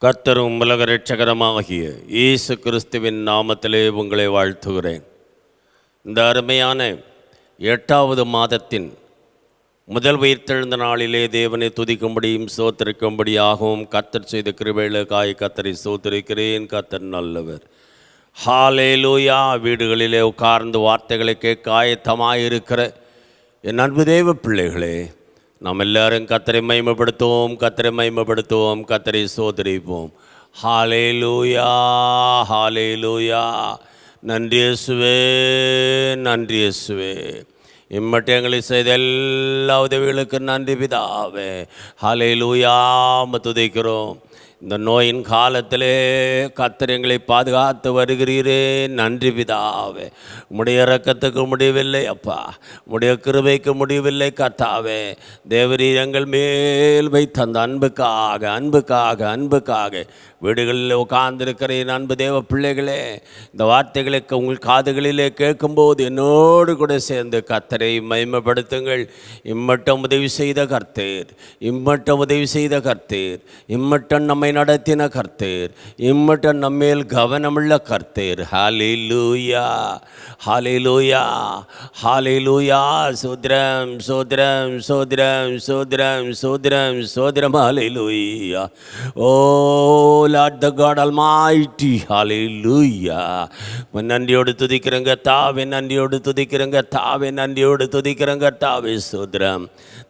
கர்த்தரும் உலக இரட்சகருமாகிய இயேசு கிறிஸ்துவின் நாமத்திலே உங்களை வாழ்த்துகிறேன். இந்த அருமையான 8வது மாதத்தின் முதல் உயிர்த்தெழுந்த நாளிலே தேவனை துதிக்கும்படியும் ஸ்தோத்திரிக்கும்படியாகவும் கர்த்தர் செய்த கிருபைகளுக்காய் கர்த்தரை ஸ்தோத்திரிக்கிறேன். கர்த்தர் நல்லவர். ஹல்லேலூயா. வீடுகளிலே உட்கார்ந்து வார்த்தைகளை கேட்க ஆயத்தமாயிருக்கிற என் அன்பு தேவ பிள்ளைகளே, நாம் எல்லாரும் கர்த்தரை மகிமைப்படுத்துவோம், கர்த்தரை மகிமைப்படுத்துவோம், கர்த்தரை ஸ்தோத்திரிப்போம். ஹல்லேலூயா, ஹல்லேலூயா. நன்றி இயேசுவே, நன்றி இயேசுவே. இம்மட்டும் எங்களை செய்த எல்லா உதவிகளுக்கு நன்றி பிதாவே. ஹல்லேலூயா. துதிக்கிறோம். இந்த நோயின் காலத்திலே கர்த்தர் எங்களை பாதுகாத்து வருகிறீரே, நன்றி பிதாவே. உம்முடைய இரக்கத்துக்கு முடிவில்லை அப்பா, உம்முடைய கிருபைக்கு முடிவில்லை கர்த்தாவே. தேவரீர் எங்கள் மேல் வைத்த அந்த அன்புக்காக அன்புக்காக அன்புக்காக வீடுகளில் உட்கார்ந்திருக்கிற என் அன்பு தேவ பிள்ளைகளே, இந்த வார்த்தைகளுக்கு உங்கள் காதுகளிலே கேட்கும்போது என்னோடு கூட சேர்ந்து கர்த்தரை மகிமைப்படுத்துங்கள். இம்மட்டும் உதவி செய்த கர்த்தர், இம்மட்டும் உதவி செய்த கர்த்தர், இம்மட்டும் நம்மை நடத்தின கர்த்தர், இம்மட்டும் நம்மேல் கவனமுள்ள கர்த்தர். ஹல்லேலூயா, ஹல்லேலூயா, ஹல்லேலூயா. சோத்ரம் சோத்ரம் சோத்ரம் சோத்ரம் சோத்ரம் சோத்ரம். ஹல்லேலூயா. ஓ Lord the God Almighty. Hallelujah. நன்றியோடு துதிக்கிறங்க தாவே, நன்றியோடு துதிக்கிறங்க தாவே, நன்றியோடு துதிக்கிறங்க தாவே. சோத்ரம்.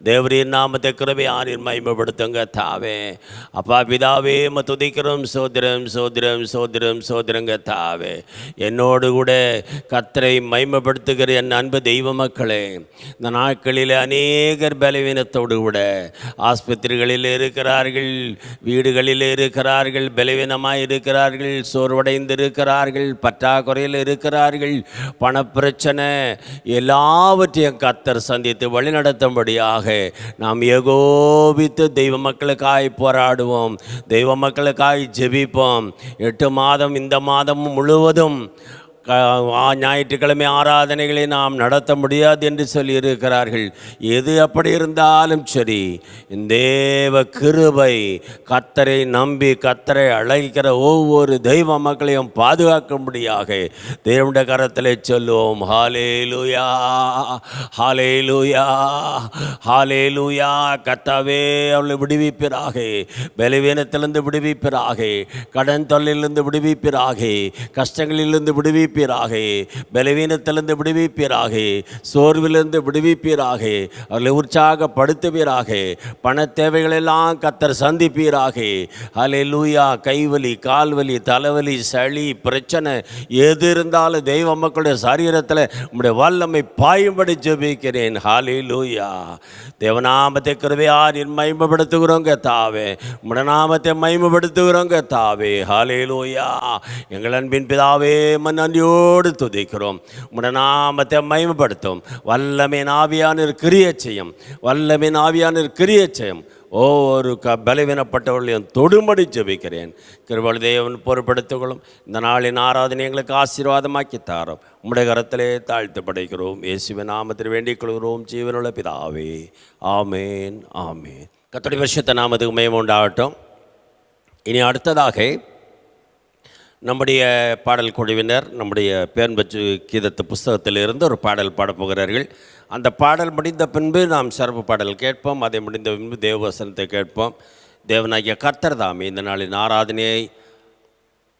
தேவரீர் நாமத்தை கிருபையாரின் மகிமைப்படுத்துங்க தாவே. அப்பா பிதாவே துதிக்கிறோம். சோத்ரம் சோத்ரம் சோத்ரம் சோத்ரங்க தாவே. என்னோடு கூட கர்த்தரை மகிமைப்படுத்துகிற என் அன்பு தெய்வ மக்களே, இந்த நாட்களில் அநேகர் பலவீனத்தோடு கூட ஆஸ்பத்திரிகளில் இருக்கிறார்கள், வீடுகளில் இருக்கிறார்கள், பலவீனமாக இருக்கிறார்கள், சோர்வடைந்திருக்கிறார்கள், பற்றாக்குறையில் இருக்கிறார்கள், பணப்பிரச்சனை எல்லாவற்றையும் கர்த்தர் சந்தித்து வழிநடத்தும்படியாக நாம் ஏகோபித்து தெய்வ மக்களுக்காய் போராடுவோம், தெய்வ மக்களுக்காய் ஜெபிப்போம். 8 மாதம் இந்த மாதமும் முழுவதும் ஞாயிற்றுக்கிழமை ஆராதனைகளை நாம் நடத்த முடியாது என்று சொல்லியிருக்கிறார்கள். எது அப்படி இருந்தாலும் சரி, தேவ கிருபை கர்த்தரை நம்பி கர்த்தரை அழைக்கிற ஒவ்வொரு தெய்வ மக்களையும் பாதுகாக்கும்படியாக தேவனுடைய கரத்திலே சொல்லுவோம். ஹல்லேலூயா, ஹல்லேலூயா, ஹல்லேலூயா. கர்த்தாவே அவளை விடுவிப்பீராக, பலவீனத்திலிருந்து விடுவிப்பீராக, கடன் தொல்லையிலிருந்து விடுவிப்பீராக, கஷ்டங்களிலிருந்து விடுவிப்பீராக, பலவீனத்திலிருந்து விடுவிப்பீராக, சோர்விலிருந்து விடுவிப்பீராக, அவர்களை உற்சாகப்படுத்துவீராக, பண தேவைகளெல்லாம் கர்த்தர் சந்திப்பீராக. ஹல்லேலூயா. கைவலி, கால்வலி, தலைவலி, சளி பிரச்சனை எது இருந்தாலும் தெய்வ மக்களுடைய சரீரத்தில் உம்முடைய வல்லமை பாயும்படி ஜெபிக்கிறேன். ஹல்லேலூயா. தேவநாமத்தை கிருபையாரின் மகிமைப்படுத்துகிறோங்க தாவே, உம்முடைய நாமத்தை மகிமைப்படுத்துகிறோங்க தாவே. ஹல்லேலூயா. எங்கள் அன்பின் பிதாவே நன்றியோடு துதிக்கிறோம். உம்முடைய நாமத்தை மகிமைப்படுத்தும். வல்லமையின் ஆவியானவர் கிரியை செய்யும், வல்லமையின் ஆவியானவர் கிரியை செய்யும். ஒவ்வொரு பலவீனப்பட்டவர்களையும் தொடும்படி ஜெபிக்கிறேன். கிருபை தேவன் பொறுப்படுத்திக்கொள்ளும். இந்த நாளின் ஆராதனை எங்களுக்கு ஆசீர்வாதமாக்கி தாரோம். உம்முடைய கரத்திலே தாழ்த்து படைக்கிறோம். இயேசுவின் நாமத்தில் வேண்டிக் கொள்கிறோம் ஜீவனுள்ள பிதாவே. ஆமேன், ஆமேன். கர்த்தருடைய பரிசுத்த நாமத்துக்கு மகிமை உண்டாகட்டும். இனி அடுத்ததாக நம்முடைய பாடல் குழுவினர் நம்முடைய பேர்பற்று கீதத்து புஸ்தகத்திலிருந்து ஒரு பாடல் பாடப்போகிறார்கள். அந்த பாடல் முடிந்த பின்பு நாம் சிறப்பு பாடல் கேட்போம். அதை முடிந்த பின்பு தேவவசனத்தை கேட்போம். தேவனாகிய கர்த்தர் தாமே இந்த நாளின் ஆராதனையை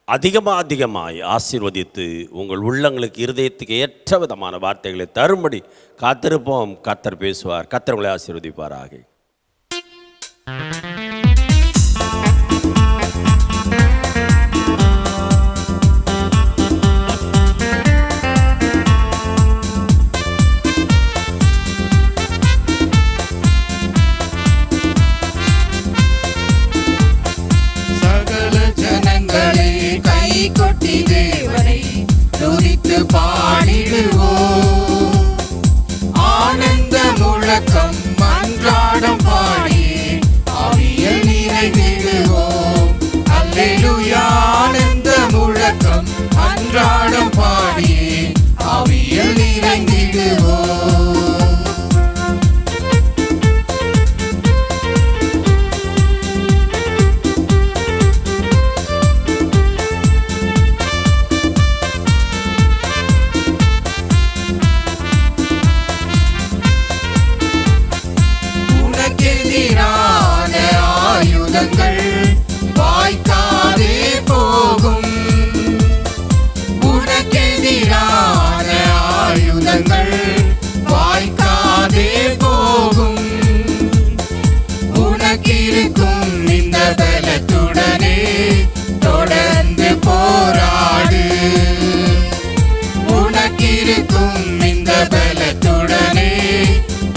அதிகமாய் ஆசீர்வதித்து உங்கள் உள்ளங்களுக்கு இருதயத்துக்கு ஏற்ற விதமான வார்த்தைகளை தரும்படி காத்திருப்போம். கர்த்தர் பேசுவார். கர்த்தர் உங்களை ஆசீர்வதிப்பாராக. கொட்டி தேவனை துதித்து பாடிடுவோம். ஆனந்த முழக்கம் அன்றாடம் பாடி ஆவியில் நிறைந்திடுவோம். அல்லேலூயா. ஆனந்த முழக்கம் அன்றாடம் பாடி ஆவியில் நிறைந்திடுவோம். பலத்துடனே தொடர்ந்து போராடு. உனக்கிருக்கும் இந்த பலத்துடனே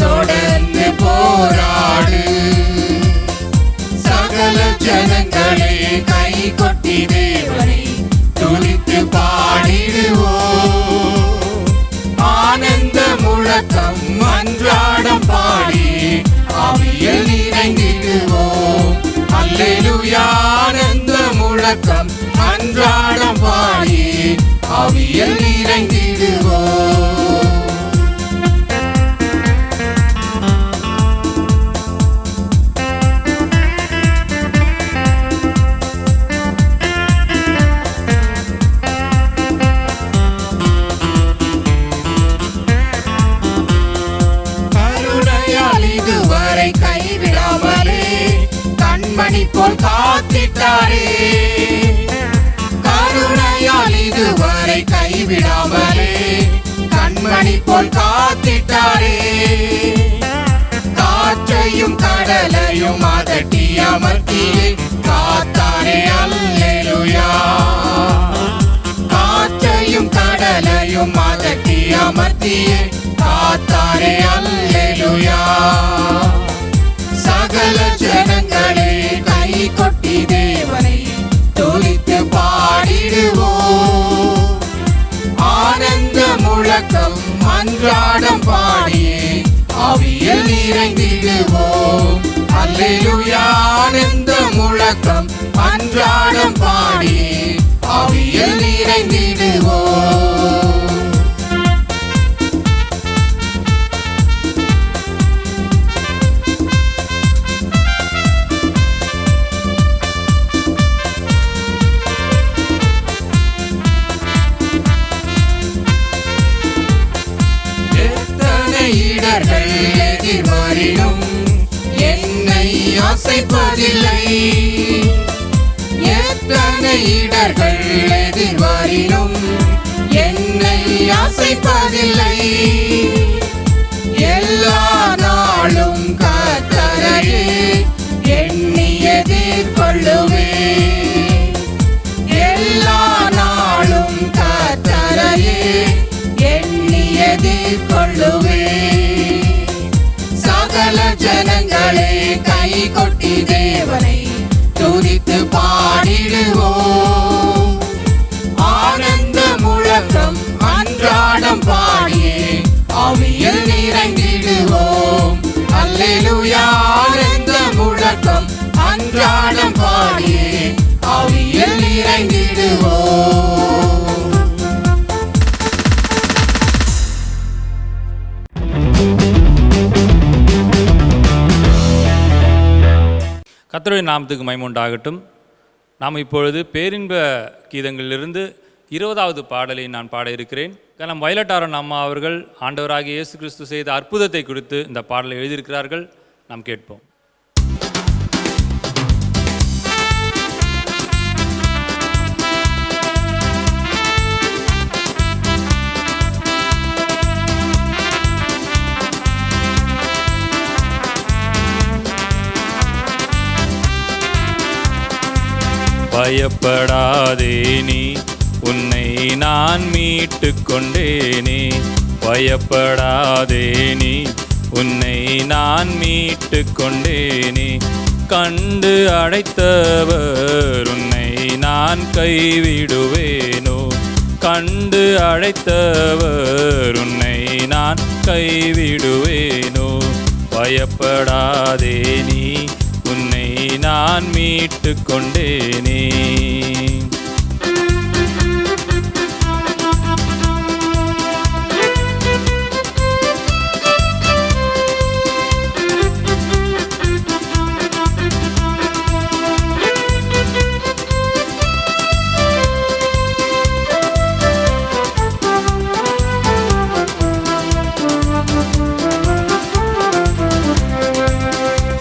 தொடர்ந்து போராடு. சகல ஜனங்களே கை கொட்டி தேவனை துதித்து பாடிடுவோம். ஆனந்த முழக்கம் அன்றாடம் பாடி ஆவியில் நிறைந்திடுவோம். அல்லேலூயா. ஆனந்த முழக்கம் அன்றாடம் பாடி ஆவியில் நிறைந்திடுவோம். கைவிடாமலே கண்மணி போல் காத்திட்டாரே. கருணையால் இதுவரை கைவிடாமலே கண்மணி போல் காத்திட்டாரே. காற்றையும் கடலையும் அதட்டி அமர்த்தியே காத்தாரே. அல்லேலூயா. காற்றையும் கடலையும் அதட்டி அமர்த்தியே காத்தாரே. அல்லேலூயா. சகல ஜனங்களே கை கொட்டி தேவனை துதித்து பாடிடுவோம். ஆனந்த முழக்கம் அன்றாடம் பாடியே ஆவியில் நிறைந்திடுவோம். அல்லேலூயா. ஆனந்த முழக்கம் அன்றாடம் பாடியே ஆவியில் நிறைந்திடுவோம். எதிர்வரினும் என்னை அசைப்பதில்லை. எத்தனை இடர்கள் எதிர்வரினும் என்னை அசைப்பதில்லை. எல்லா நாளும் கர்த்தரையே எண்ணி எதிர்கொள்ளுவே. எல்லா நாளும் கர்த்தரையே எண்ணி எதிர்கொள்ளுவே. சகல ஜனங்களே கை கொட்டி தேவனை துதித்து பாடிடுவோம். ஆனந்த முழக்கம் அன்றாடம் பாடியே ஆவியில் நிறைந்திடுவோம். அல்லேலூயா. ஆனந்த முழக்கம் அன்றாடம் பாடியே ஆவியில் நிறைந்திடுவோம். கர்த்தருடைய நாமத்துக்கு மகிமை உண்டாகட்டும். நாம் இப்பொழுது பேரின்ப கீதங்களிலிருந்து 20வது பாடலை நான் பாட இருக்கிறேன். நம் வயலட்டாரன் அம்மா அவர்கள் ஆண்டவராகிய இயேசு கிறிஸ்து செய்த அற்புதத்தை குறித்து இந்த பாடலை எழுதியிருக்கிறார்கள். நாம் கேட்போம். பயப்படாதே நீ, உன்னை நான் மீட்டு கொண்டேனே. பயப்படாதே நீ, உன்னை நான் மீட்டு கொண்டேனே. கண்டு அழைத்தவர் உன்னை நான் கைவிடுவேனோ. கண்டு அழைத்தவர் உன்னை நான் கைவிடுவேனோ. பயப்படாதே நீ, உன்னை நான் மீட்டு கொண்டேனே.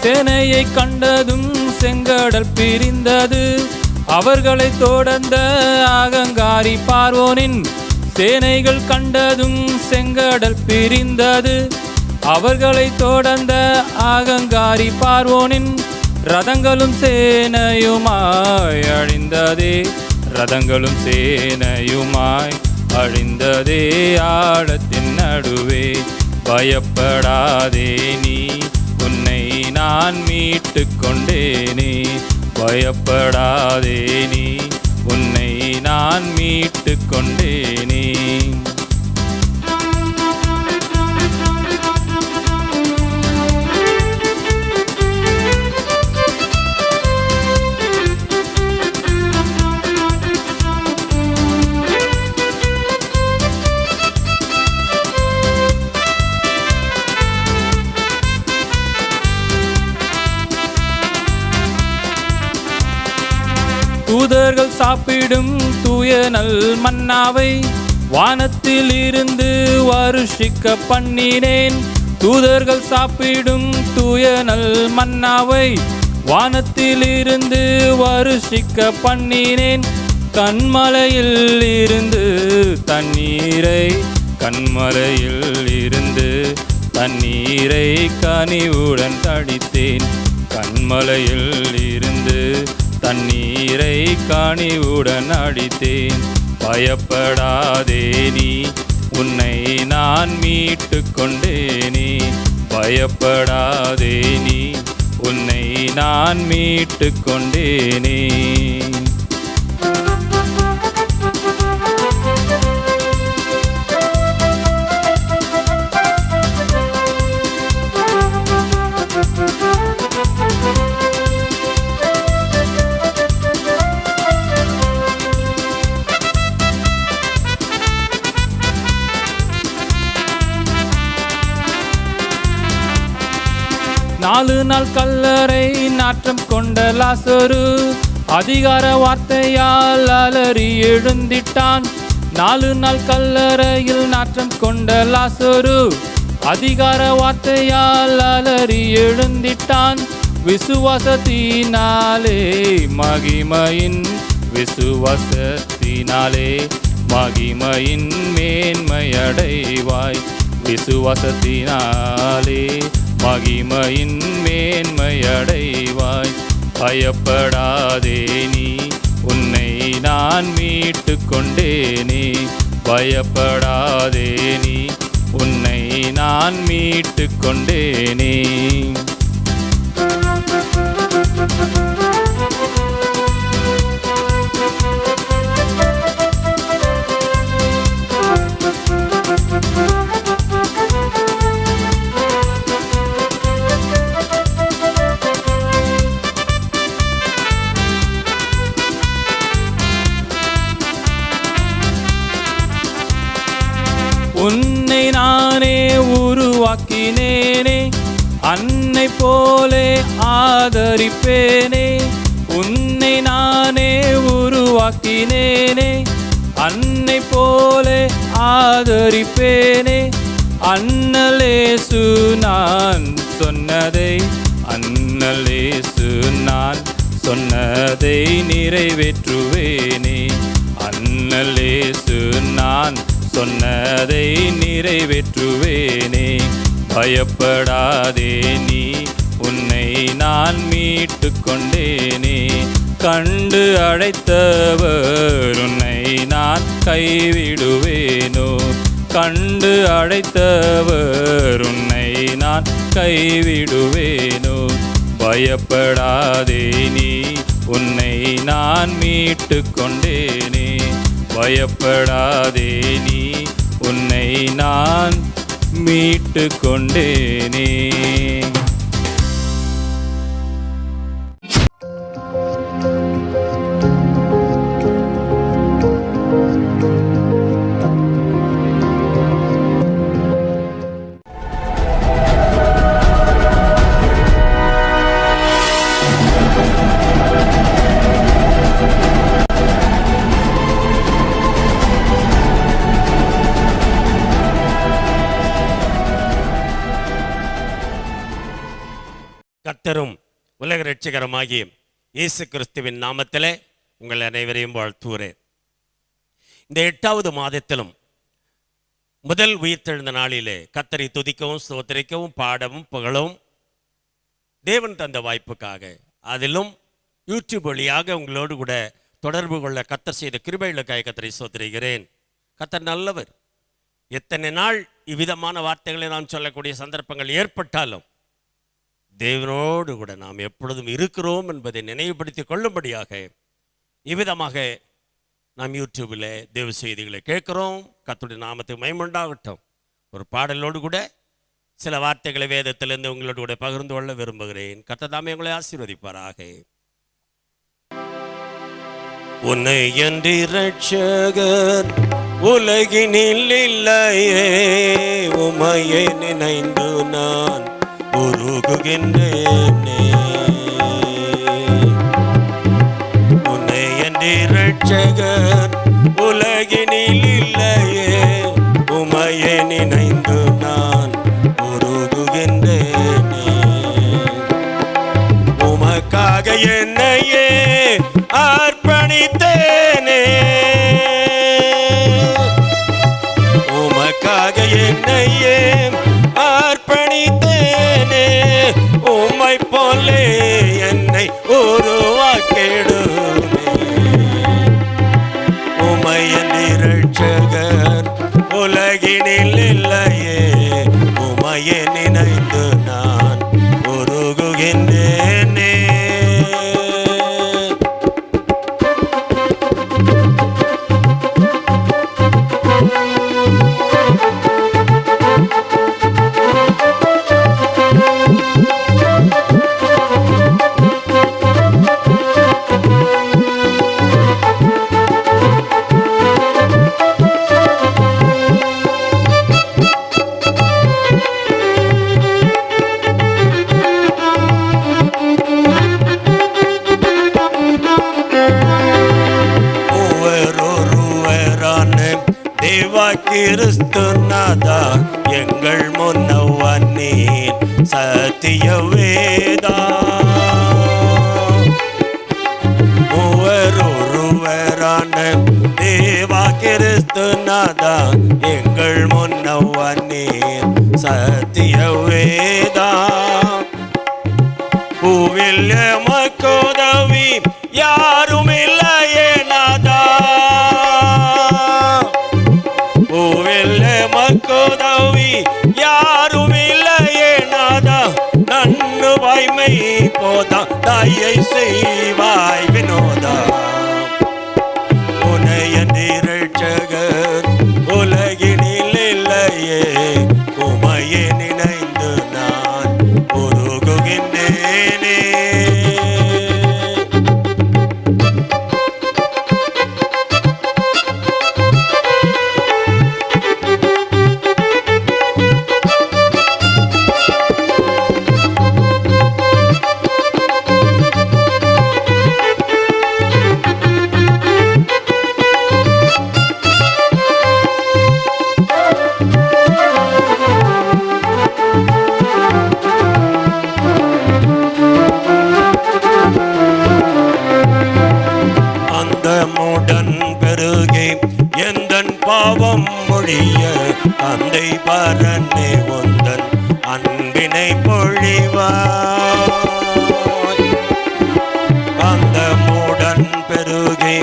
சேனையை கண்டதும் செங்கடல் பிரிந்தது. அவர்களை தொடர்ந்த அகங்காரி பார்வோனின் சேனைகள் கண்டதும் செங்கடல் பிரிந்தது. அவர்களை தொடர்ந்த அகங்காரி பார்வோனின் ரதங்களும் சேனையுமாய் அழிந்ததே, ரதங்களும் சேனையுமாய் அழிந்ததே. ஆழத்தின் நடுவே பயப்படாதே நீ, உன்னை நான் மீட்டு கொண்டேனே. பயப்படாதே நீ, உன்னை நான் மீட்டு கொண்டேனே. தூதர்கள் சாப்பிடும் தூய நல் மன்னாவை வானத்தில் இருந்து வருஷிக்க பண்ணினேன். தூதர்கள் சாப்பிடும் தூய நல் மன்னாவை வானத்தில் இருந்து வருஷிக்க பண்ணினேன். கண்மலையில் இருந்து தண்ணீரை, கண்மலையில் இருந்து தண்ணீரை கனிவுடன் தடித்தேன். கண்மலையில் இருந்து தண்ணீரை கனிவுடன் அடித்தேன். பயப்படாதே நீ, உன்னை நான் மீட்டு கொண்டேனே. பயப்படாதே நீ, உன்னை நான் மீட்டு கொண்டேனே. நாலு நாள் கல்லறை நாற்றம் கொண்ட லாசரு அதிகார வார்த்தையால் அலறி எழுந்திட்டான். 4 நாள் கல்லறையில் நாற்றம் கொண்ட லாசரு அதிகார வார்த்தையால் அலறி எழுந்திட்டான். விசுவாசத்தினாலே மகிமையின், விசுவாசத்தினாலே மகிமையின் மேன்மையடைவாய். விசுவாசத்தினாலே மகிமையின் மேன்மையடைவாய். பயப்படாதே நீ, உன்னை நான் மீட்டு கொண்டேனே. பயப்படாதே நீ, உன்னை நான் மீட்டு கொண்டேனே. உன்னை நானே உருவாக்கினேனே, அன்னை போலே ஆதரிப்பேனே. உன்னை நானே உருவாக்கினேனே, அன்னை போலே ஆதரிப்பேனே. அன்னலேசு நான் சொன்னதை, அன்னலேசு நான் சொன்னதை நிறைவேற்றுவேனே. அன்னலேசு நான் சொன்னதை நிறைவேற்றுவேனே. பயப்படாதே நீ, உன்னை நான் மீட்டு கொண்டேனே. கண்டு அழைத்தவர் உன்னை நான் கைவிடுவேனோ. கண்டு அழைத்தவர் உன்னை நான் கைவிடுவேனோ. பயப்படாதே நீ, உன்னை நான் மீட்டு கொண்டேனே. பயப்படாதே நீ, உன்னை நான் மீட்டு கொண்டேனே. கர்த்தரும் உலக இரட்சகருமாகிய இயேசு கிறிஸ்துவின் நாமத்திலே உங்கள் அனைவரையும் வாழ்த்துகிறேன். இந்த 8வது மாதத்திலும் முதல் உயிர்த்தெழுந்த நாளிலே கர்த்தரை துதிக்கவும் ஸ்தோத்திரிக்கவும் பாடவும் புகழவும் தேவன் தந்த வாய்ப்புக்காக அதிலும் யூடியூப் வழியாக உங்களோடு கூட தொடர்பு கொள்ள கர்த்தர் செய்த கிருபைகளுக்காக கர்த்தரை ஸ்தோத்திரிக்கிறேன். கர்த்தர் நல்லவர். எத்தனை நாள் இவ்விதமான வார்த்தைகளை நாம் சொல்லக்கூடிய சந்தர்ப்பங்கள் ஏற்பட்டாலும் தேவனோடு கூட நாம் எப்பொழுதும் இருக்கிறோம் என்பதை நினைவுபடுத்திக் கொள்ளும்படியாக இவ்விதமாக நாம் யூடியூபில் தேவ செய்திகளை கேட்குறோம். கர்த்தருடைய நாமத்துக்கு மகிமையுண்டாகட்டும். ஒரு பாடலோடு கூட சில வார்த்தைகளை வேதத்திலிருந்து உங்களோடு கூட பகிர்ந்து கொள்ள விரும்புகிறேன். கர்த்தர் தாமே உங்களை ஆசீர்வதிப்பாராக. உன்னை என்று இரட்சகர் உலகினில் இல்லையே, உமையை நினைந்து நான் உருகுகின்றேனே. உன்னை என்று இரட்சகர் உலகினில் இல்லையே, உமையை நினைந்து நான் உருகுகின்றேனே. உமக்காக என்னையே அர்ப்பணித்தேனே, உமக்காக என்னையே அர்ப்பணித்தேனே. உம்மை போலே என்னை உருவாக்கிடுமே. உம்மை என்று இரட்சகர் உலகினில் இல்லையே, உம்மையை நினைந்து நான் உருகுகின்றேனே. கிறிஸ்து நாதா எங்கள் முன்னவனீர் சத்திய வேதா. ஒருவரான தேவா கிறிஸ்து நாதா எங்கள் முன்னவனீர் சத்திய வேதா. பூவில் எமக்குதவி யாரும் இல்லையே நாதா, பூவில் எமக்குதவி யாரும் இல்லையே நாதா. நன்னு வாய்மை போதா தாயை செய்வாய் வினோதா. உனையன்று இரட்சகர் உலகினில் இல்லையே, உமையை நினைந்து நான் உருகுகின்றேனே. பாவம் மொழிய தந்தை பரனே உந்தன் அன்பினை பொழிவாய். அந்த மூடன் பெருகி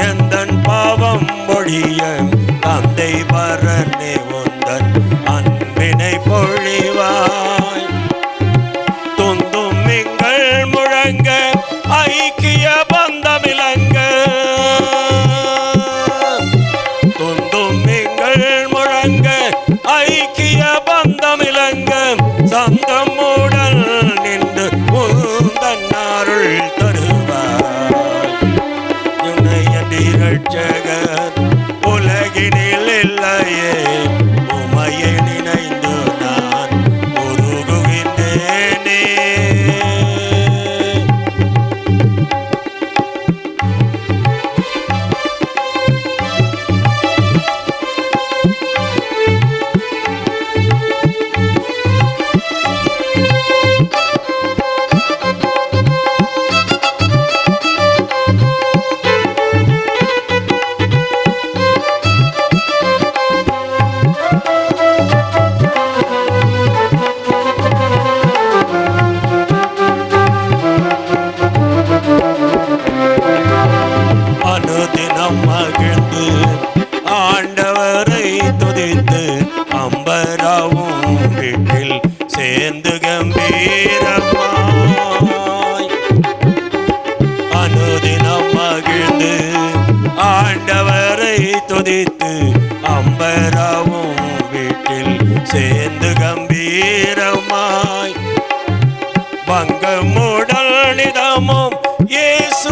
எந்தன் பாவம் மொழிய தந்தை பரனே உந்தன் அன்பினை பொழிவாய். துந்தும் எங்கள் முழங்க ஐக்கிய பந்தமிலங்க, ஐக்கிய பந்தமிலங்க சந்தமுடன் நின்று முந்தன் அருள் தருவார். உன்னையன்றி இரட்சகர் உலகினில் இல்லையே, உமையை நினைந்து நான் உருகுகின்றேனே.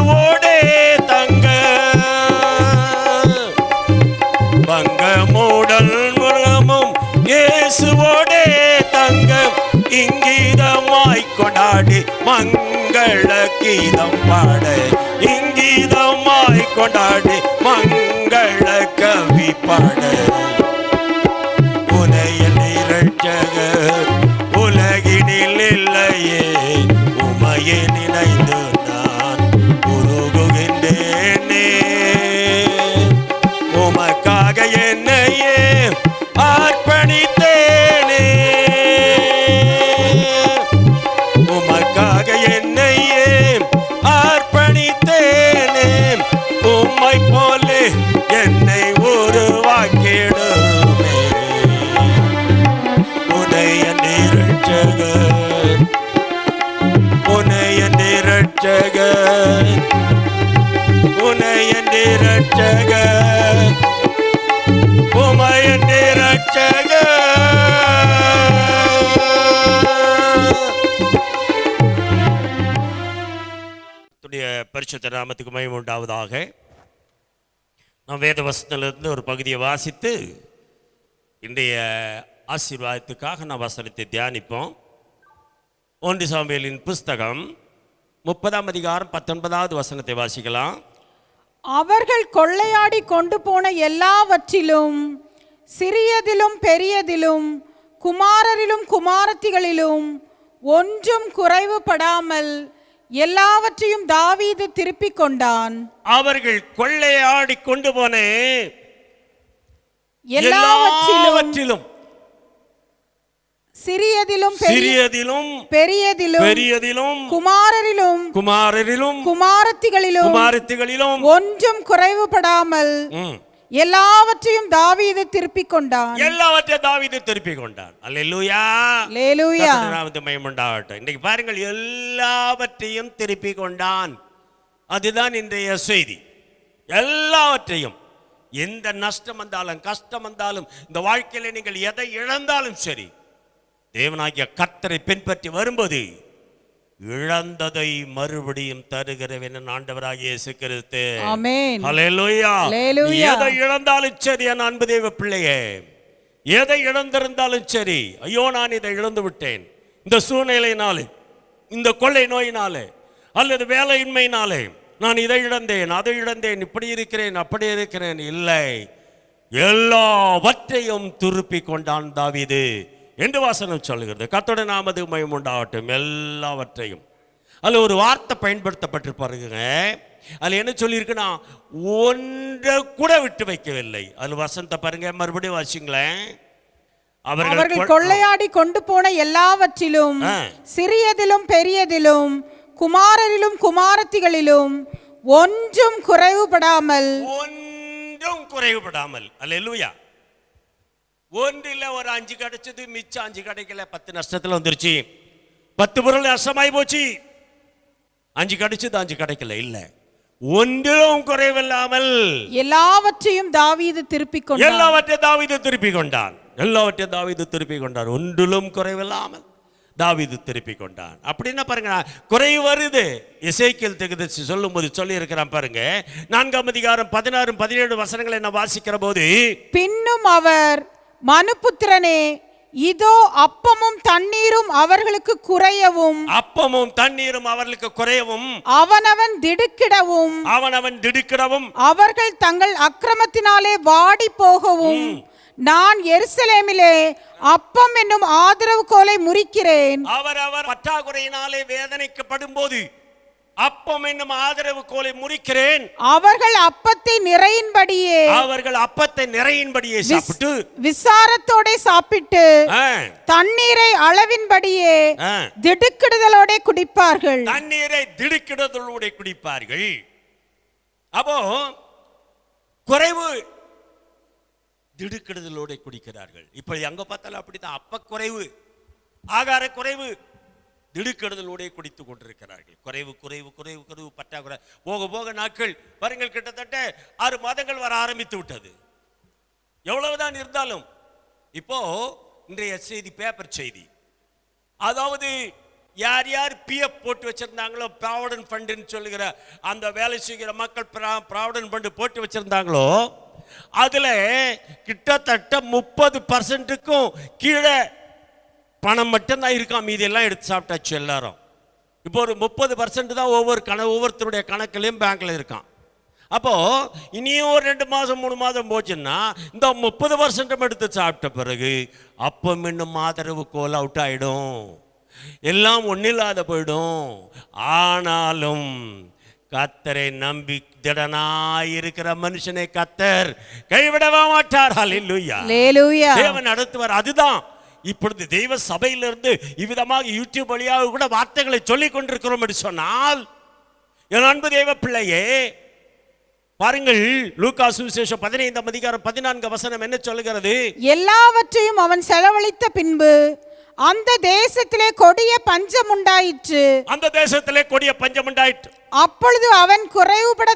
இயேசுவோடே தங்க பங்கமுடல் முகமும் இயேசுவோடே தங்க இங்கீதமாய் கொண்டாடி மங்கள கீதம் பாட இங்கீதமாய் கொண்டாடி மங்கள கவி பாட உனைய நிரட்சகர் உலகினில் இல்லையே உமையை நினைந்து நான் உருகுகின்றேனே உமக்காக என்னையே அர்ப்பணித்தேனே உமக்காக என்னையே அர்ப்பணித்தேனே உம்மை போலே என்னை உருவாக்கிடுமே உனைய நிரட்சகர் உனைய நிரட்சகர் உனைய நிரட்சகர் உமைய நிரட்சகர் பரிசுத்த நாமத்துக்கு மகிமை உண்டாவதாக. நாம் வேத வசனத்திலிருந்து ஒரு பகுதியை வாசித்து இன்றைய ஆசீர்வாதத்துக்காக நாம் வசனத்தை தியானிப்போம். 1 சாமுவேலின் புஸ்தகம் 30ஆம் அதிகாரம் 19வது வசனத்தை வாசிக்கலாம். அவர்கள் கொள்ளையாடி கொண்டு போன எல்லாவற்றிலும் சிறியதிலும் பெரியதிலும் குமாரரிலும் குமாரத்திகளிலும் ஒன்றும் குறைவுபடாமல் எல்லாவற்றையும் தாவீது திருப்பிக் கொண்டான். அவர்கள் கொள்ளையாடி கொண்டு போன எல்லாவற்றிலும் சிறியதிலும் பெரியதிலும் குமாரரிலும் குமாரத்திகளிலும் ஒன்றும் குறைவுபடாமல் எல்லாவற்றையும் தாவீது திருப்பிக் கொண்டான். எல்லாவற்றையும் தாவீது திருப்பிக் கொண்டான். அல்லேலூயா அல்லேலூயா. நாமத்துக்கு மகிமை உண்டாகட்டும். இன்னைக்கு பாருங்கள், எல்லாவற்றையும் திருப்பிக் கொண்டான். அதுதான் இன்றைய செய்தி. எல்லாவற்றையும், எந்த நஷ்டம் வந்தாலும் கஷ்டம் வந்தாலும் இந்த வாழ்க்கையில நீங்கள் எதை இழந்தாலும் சரி, தேவனாகிய கர்த்தரை பின்பற்றி வரும்போது இழந்ததை மறுபடியும் தருகிறவன் ஆண்டவராகிய இயேசு கிறிஸ்து. ஆமென். ஹல்லேலூயா. ஹல்லேலூயா. எதை இழந்தாலும் சரி என் அன்பு தேவ பிள்ளையே, எதை இழந்திருந்தாலும் சரி, ஐயோ நான் இதை இழந்து விட்டேன், இந்த சூழ்நிலையினாலே, இந்த கொள்ளை நோயினாலே அல்லது வேலையின்மையினாலே நான் இதை இழந்தேன், அதை இழந்தேன், இப்படி இருக்கிறேன், அப்படி இருக்கிறேன், இல்லை, எல்லாவற்றையும் திருப்பி கொண்டான் தாவீது என்று வசனம் சொல்லுகிறது. கர்த்தருடைய நாமத்துக்கு மகிமை உண்டாகட்டும். எல்லாவற்றையும். அதில் ஒரு வார்த்தை பயன்படுத்தப்பட்டு பாருங்க. அதில் என்ன சொல்லியிருக்குன்னா, ஒன்றை கூட விட்டு வைக்கவில்லை. அதில் வசனத்தை பாருங்க, மறுபடியும் வாசிங்களேன். அவர்கள் கொள்ளையாடி கொண்டு போன எல்லாவற்றிலும் சிறியதிலும் பெரியதிலும் குமாரரிலும் குமாரத்திகளிலும் ஒன்றும் குறைவுபடாமல் அல்லேலூயா. ஒன்றில் ஒரு 5 கிடைச்சது, மிச்சம் 5 கிடைக்கல, 10 நஷ்டத்தில் வந்துருச்சு. 10 பொருள் நஷ்டமாயி போச்சு. 5 கிடைச்சது, 5 கிடைக்கல, இல்ல, ஒன்றிலும் குறைவில்லாமல் எல்லாவற்றையும் தாவீது திருப்பிக் கொண்டான். எல்லாவற்றையும் தாவீது திருப்பிக் கொண்டான். எல்லாவற்றையும் தாவீது திருப்பிக் கொண்டான். ஒன்றிலும் குறைவில்லாமல் தாவீது திருப்பிக் கொண்டான். அப்படின்னா பாருங்க, குறைவு வருது. எசேக்கியேல் தீர்க்கதரிசி சொல்லும் போது சொல்லி இருக்கிறான் பாருங்க. 4ஆம் அதிகாரம் 16 17 வசனங்களை நான் வாசிக்கிற போது, பின்னும் அவர், மனுபுத்திரனே, இதோ அப்பமும் தண்ணீரும் அவர்களுக்கு குறையவும், அப்பமும் தண்ணீரும் அவர்களுக்கு குறையவும், அவனவன் திடுக்கிடவும், அவர்கள் தங்கள் அக்கிரமத்தினாலே வாடி போகவும், நான் எருசலேமிலே அப்பம் என்னும் ஆதரவு கோலை முறிக்கிறேன். அவர் பற்றாக்குறையினாலே வேதனைக்கப்படும் போது அப்பம் என்னும் ஆதரவு கோலை முறிக்கிறேன். அவர்கள் அப்பத்தை நிறையின்படியே சாப்பிட்டு, விசாரத்தோட சாப்பிட்டு, தண்ணீரை அளவின்படியே திடுக்கிடுதலோட குடிப்பார்கள். அப்போ குறைவு திடுக்கிடுதலோட குடிக்கிறார்கள். இப்ப எங்க பார்த்தாலும் அப்படிதான். அப்ப குறைவு, ஆகார குறைவு, திடுக்கிடுதலோட குடித்துக் கொண்டிருக்கிறார்கள். குறைவு குறைவு குறைவு குறைவு பற்றாக்குறை. போக போக நாட்கள் பாருங்கள், கிட்டத்தட்ட 6 மாதங்கள் வர ஆரம்பித்து விட்டது. எவ்வளவுதான் இருந்தாலும் இப்போ இன்றைய செய்தி, பேப்பர் செய்தி, அதாவது யார் யார் பிஎஃப் போட்டு வச்சிருந்தாங்களோ, ப்ராவிடன்ட் ஃபண்டுன்னு சொல்லுகிற அந்த வேலை செய்கிற மக்கள் ப்ராவிடன்ட் ஃபண்டு போட்டு வச்சிருந்தாங்களோ, அதில் கிட்டத்தட்ட 30%க்கும் கீழே பணம் மட்டும்தான் இருக்கான். மீதி எல்லாம் எடுத்து சாப்பிட்டாச்சு எல்லாரும். இப்போ ஒரு 30% தான் ஒவ்வொருத்தருடைய கணக்குலையும் பேங்க்ல இருக்கான். அப்போ இனியும் ஒரு 2 மாதம் 3 மாதம் போச்சுன்னா இந்த 30% எடுத்து சாப்பிட்ட பிறகு அப்போ இன்னும் ஆதரவு கோல் அவுட் ஆயிடும், எல்லாம் ஒன்னில்லாத போயிடும். ஆனாலும் கர்த்தரை நம்பி திடனாயிருக்கிற மனுஷனை கர்த்தர் கைவிடவே மாட்டார். ஹல்லேலூயா. தேவன் நடத்துவார். அதுதான் இப்பொழுது தெய்வ சபையிலிருந்து இவ்விதமாக யூடியூப் வழியாக கூட வார்த்தைகளை சொல்லிக் கொண்டிருக்கிறோம் என்று சொன்னால், என் அன்பு தெய்வ பிள்ளையே, பாருங்கள், லூக்கா சுவிசேஷம் 15ஆம் அதிகாரம் 14 வசனம் என்ன சொல்லுகிறது? எல்லாவற்றையும் அவன் செலவழித்த பின்பு அந்த தேசத்திலே கொடிய பஞ்சம் உண்டாயிற்று. அந்த தேசத்திலே கொடிய பஞ்சம் உண்டாயிற்று. அப்பொழுது அவன் குறைவுபட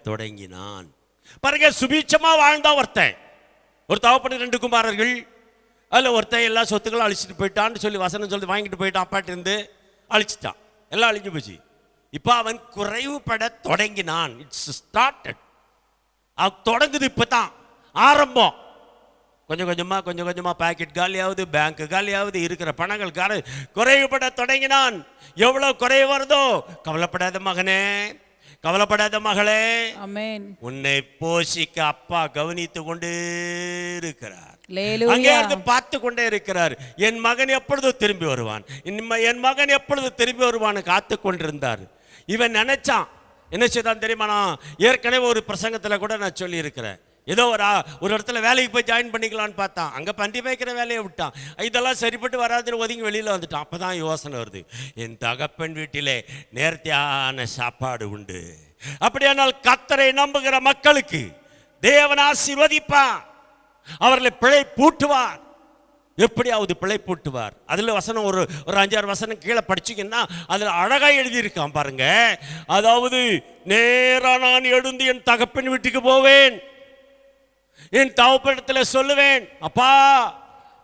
தொடங்கினான். பாருங்க, சுபீட்சமா வாழ்ந்தா ஒருத்தன், ஒரு தகப்பன் 2 குமாரர்கள், அதில் ஒருத்தன் எல்லா சொத்துக்களும் அழிச்சிட்டு போயிட்டான்னு சொல்லி வசனம் சொல்லி வாங்கிட்டு போயிட்டான். அப்பாட்டு இருந்து அழிச்சிட்டான், எல்லாம் அழிஞ்சு போச்சு. இப்போ அவன் குறைவுபட தொடங்கினான். It's started. தொடங்குது, இப்பதான் ஆரம்பம். கொஞ்சம் கொஞ்சமா பாக்கெட் காலியாவது, பேங்க் காலியாவது, இருக்கிற பணங்கள் குறைவுபட தொடங்கினான். எவ்வளவு குறைவு வருதோ, கவலைப்படாத மகனே, கவலைப்படாத மகளே, ஆமென், உன்னை போஷிக்க அப்பா கவனித்து கொண்டே இருக்கிறார். அங்கே இருந்து பார்த்து கொண்டே இருக்கிறார். என் மகன் எப்பொழுது திரும்பி வருவான், என் மகன் எப்பொழுது திரும்பி வருவான்னு காத்து கொண்டிருந்தார். இவன் நினைச்சான், என்ன செய்தான் தெரியுமா? நான் ஏற்கனவே ஒரு பிரசங்கத்தில் கூட நான் சொல்லி இருக்கிறேன். ஏதோ ஒரு இடத்துல வேலைக்கு போய் ஜாயின் பண்ணிக்கலான்னு பார்த்தான். அங்கே பண்டி மேய்க்கிற வேலையை விட்டான். இதெல்லாம் சரிப்பட்டு வராதுன்னு ஒதுங்கி வெளியில் வந்துட்டான். அப்போ தான் யோசனை வருது, என் தகப்பன் வீட்டிலே நேர்த்தியான சாப்பாடு உண்டு. அப்படியானால் கர்த்தரை நம்புகிற மக்களுக்கு தேவன் ஆசீர்வதிப்பார், அவர்களை பிழை பூட்டுவார். எப்படியாவது பிழை பூட்டுவார். அதில் வசனம் ஒரு 5-6 வசனம் கீழே படிச்சிங்கன்னா அதில் அழகாக எழுதியிருக்கான் பாருங்க. அதாவது, நேராக நான் எழுந்து என் தகப்பன் வீட்டுக்கு போவேன், என் தகப்பனிடத்தில் சொல்லுவேன், அப்பா,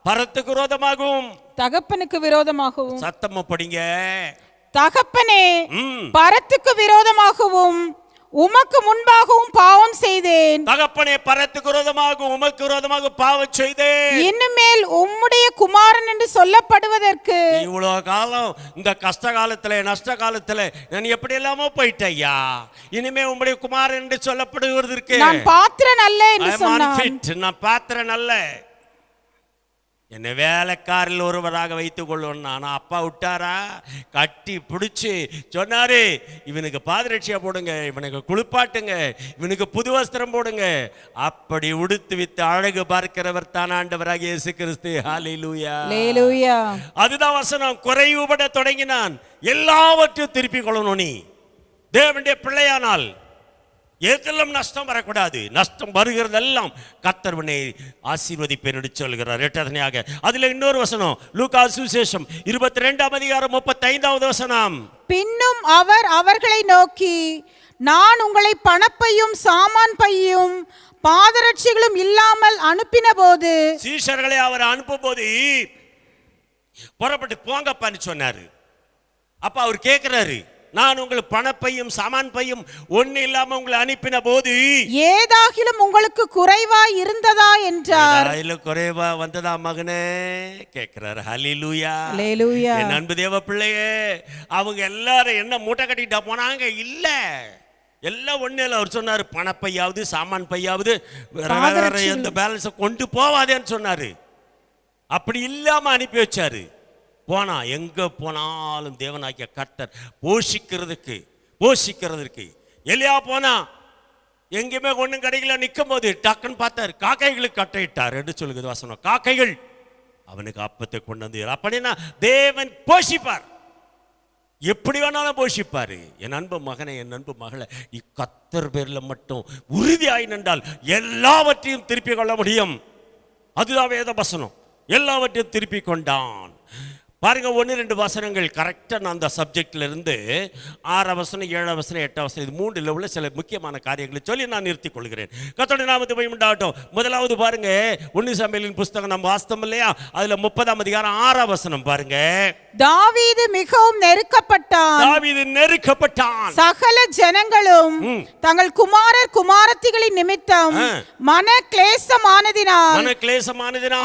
பரத்துக்கு விரோதமாகவும் தகப்பனுக்கு விரோதமாகவும், சத்தமா படிங்க, தகப்பனே, பரத்துக்கு விரோதமாகவும் உமக்கு முன்பாகவும் பாவம் செய்தேன். தகப்பனே, பரத்துக்கு விரோதமாகவும் உமக்கு விரோதமாக பாவம் செய்தேன். இனிமேல் உம்முடைய குமாரன் என்று சொல்லப்படுவதற்கு இவ்வளவு காலம் இந்த கஷ்ட காலத்துல நஷ்ட காலத்துல நான் எப்படி எல்லாமோ போயிட்டேயா, இனிமே உம்முடைய குமாரன் என்று சொல்லப்படுவதற்கு நான் பாத்திரன் அல்ல என்று சொன்னான். நான் பாத்திரன் அல்ல, என்னை வேலைக்காரில் ஒருவராக வைத்துக் கொள்ளும். நான் அப்பா விட்டாரா, கட்டி பிடிச்சி சொன்னாரு, இவனுக்கு பாதரட்சியா போடுங்க, இவனுக்கு குளிப்பாட்டுங்க, இவனுக்கு புது வஸ்திரம் போடுங்க. அப்படி உடுத்து வித்து அழகு பார்க்கிறவர் தான் ஆண்டவராக இயேசு கிறிஸ்து. ஹல்லேலூயா. அதுதான் வசனம். குறைவுபட தொடங்கினான். எல்லாவற்றையும் திருப்பி கொள்ளணும். நீ தேவனுடைய பிள்ளையானால் எதெல்லாம் நஷ்டம் வரக்கூடாது. நஷ்டம் வருகிறதெல்லாம் கர்த்தர் உன்னை ஆசீர்வதிப்பேன் என்று சொல்கிறார். எட்டதனையாக அதில் இன்னொரு வசனம், லூக்கா சுவிசேஷம் 22ஆம் அதிகாரம் 35வது வசனம். பின்னும் அவர் அவர்களை நோக்கி, நான் உங்களை பணப்பையும் சாமான் பையும் பாதரட்சிகளும் இல்லாமல் அனுப்பின போது, சீஷர்களை அவர் அனுப்பும் போது புறப்பட்டு போங்கப்பான்னு சொன்னாரு. அப்ப அவர் கேட்கிறாரு, நான் உங்களுக்கு பணப்பையும் சாமான் பையும் ஒண்ணு இல்லாம உங்களை அனுப்பின போது ஏதாகிலும் உங்களுக்கு குறைவா இருந்ததா என்றார். குறைவா வந்ததா மகனே கேட்கிறார். ஹல்லேலூயா. என் அன்பு தேவ பிள்ளையே, அவங்க எல்லாரும் என்ன மூட்டை கட்டிட்டா போனாங்க? இல்ல, எல்லாம் ஒண்ணு இல்லை. அவர் சொன்னாரு, பணப்பையாவது சாமான் பையாவது வேற எந்த பேலன்ஸை கொண்டு போவாதேன்னு சொன்னாரு. அப்படி இல்லாம அனுப்பி வச்சாரு. போனா எங்க போனாலும் தேவனாகிய கர்த்தர் போஷிக்கிறதுக்கு. எலியா போனா எங்கேயுமே ஒண்ணும் கிடைக்கல, நிற்கும் போது டக்குன்னு பார்த்தார், காக்கைகளுக்கு கட்டையிட்டார் என்று சொல்லுகிறது வசனம். காக்கைகள் அவனுக்கு அப்பத்தை கொண்டு வந்து, அப்படின்னா தேவன் போஷிப்பார், எப்படி வேணாலும் போஷிப்பாரு. என் அன்பு மகனை, என் அன்பு மகளை, நீ கர்த்தர் பேர்ல மட்டும் உறுதியாய் நின்றால் எல்லாவற்றையும் திருப்பி கொள்ள முடியும். அதுதான் வேத வசனம். எல்லாவற்றையும் திருப்பி கொண்டான். பாருங்க, 1-2 வசனங்கள் கரெக்டாக நான் அந்த சப்ஜெக்ட்ல இருந்து 6 வசனம் 7 வசனம் 8 வசனம் இது 3 உள்ள சில முக்கியமான காரியங்களை சொல்லி நான் நிறுத்திக் கொள்கிறேன். கர்த்தருடைய நாமத்துக்கு மகிமை உண்டாகட்டும். முதலாவது பாருங்க, 1 சாமுவேலின் புஸ்தகம் நம்ம வாசித்தோம் இல்லையா, அதுல 30ஆம் அதிகாரம் 6ஆம் வசனம் பாருங்க. தாவீது மிகவும் நெருக்கப்பட்டான். தாவீது நெருக்கப்பட்டான். சகல ஜனங்களும் தங்கள் குமாரர் குமாரத்திகளின் நிமித்தம் மன கிளேசமானதினால்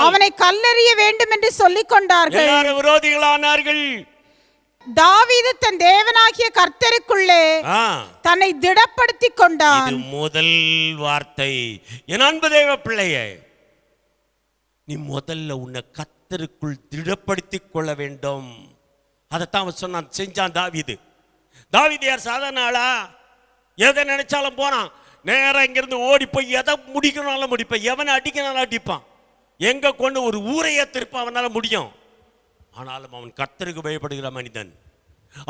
அவனை கல்லெறிய வேண்டும் என்று சொல்லிக் கொண்டார்கள். எல்லாரும் விரோதிகளானார்கள். தாவீது தன் தேவனாகிய கர்த்தருக்குள்ளே தன்னை திடப்படுத்திக் கொண்டான். இது முதல் வார்த்தை. என் அன்பு தேவ பிள்ளையே, நீ முதல்ல உன்னை கர்த்தருக்குள் திடப்படுத்திக் கொள்ள வேண்டும். அதைத்தான் சொன்னான், செஞ்சான் தாவீது. தாவீது யார் சாதாரண ஆளா? எதை நினைச்சாலும் போனான். நேரம் இங்கிருந்து ஓடி போய் எதை முடிக்கணும்னாலும் முடிப்பான், எவனை அடிக்கனாலும் அடிப்பான், எங்க கொண்டு ஒரு ஊரையே திருப்ப அவனால முடியும். ஆனாலும் அவன் கர்த்தருக்கு பயப்படுகிற மனிதன்,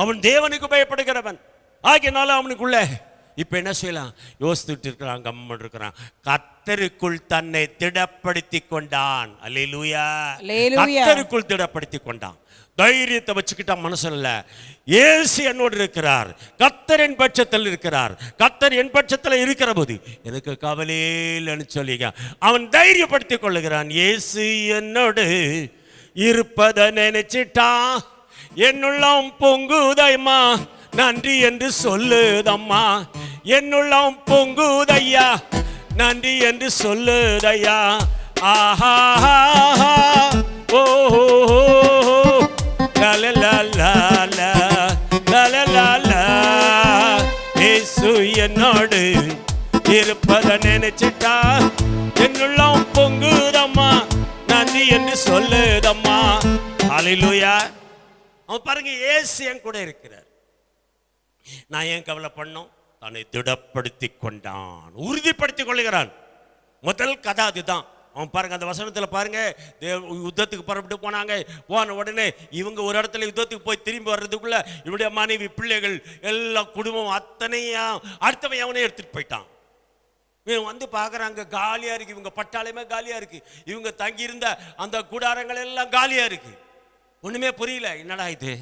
அவன் தேவனுக்கு பயப்படுகிறவன். ஆகியனால அவனுக்குள்ள இப்ப என்ன செய்யலாம் யோசித்துட்டு இருக்கிறான், கம்மன் இருக்கிறான். கர்த்தருக்குள் தன்னை திடப்படுத்தி கொண்டான். அல்லேலூயா. கர்த்தருக்குள் திடப்படுத்தி கொண்டான். தைரியத்தை வச்சுக்கிட்டா மனசுல இயேசு என்னோடு இருக்கிறார், கர்த்தர் என் பட்சத்தில் இருக்கிறார், கர்த்தர் என் பட்சத்தில் இருக்கிற போது எனக்கு கவலையே இல்லைன்னு சொல்லிங்க அவன் தைரியப்படுத்திக் கொள்ளுகிறான். இயேசு என்னோடு இருப்பதை நினைச்சிட்டான், என்னுள்ளம் பொங்குதைமா நன்றி என்று சொல்லுதம்மா, என்னுள்ளம் பொங்குதையா நன்றி என்று சொல்லுதையா. ஆஹா ஓஹோ இயேசு என்னோடு இருப்பதை நினைச்சிட்டா என்னுள்ளம் பொங்குதம்மா நன்றி என்று சொல்லுதம்மா. ஹல்லேலூயா. அவன் பாருங்க, இயேசு என் கூட இருக்கிறார், நான் ஏன் கவலை பண்ணோம்? தன்னை திடப்படுத்தி கொண்டான், உறுதிப்படுத்திக் கொள்கிறான். முதல் கதை அதுதான். அவன் பாருங்க, அந்த வசனத்தில் பாருங்க, யுத்தத்துக்கு புறப்பட்டு போனாங்க. போன உடனே இவங்க ஒரு இடத்துல யுத்தத்துக்கு போய் திரும்பி வர்றதுக்குள்ள இவருடைய மனைவி பிள்ளைகள் எல்லா குடும்பம் அத்தனையும் அடுத்தவன் அவனே எடுத்துட்டு போயிட்டான். இவன் வந்து பார்க்குறாங்க, காலியா இருக்கு, இவங்க பட்டாளமே காலியா இருக்கு, இவங்க தங்கியிருந்த அந்த கூடாரங்கள் எல்லாம் காலியா இருக்கு. ஒண்ணுமே புரியல, என்னடா இது,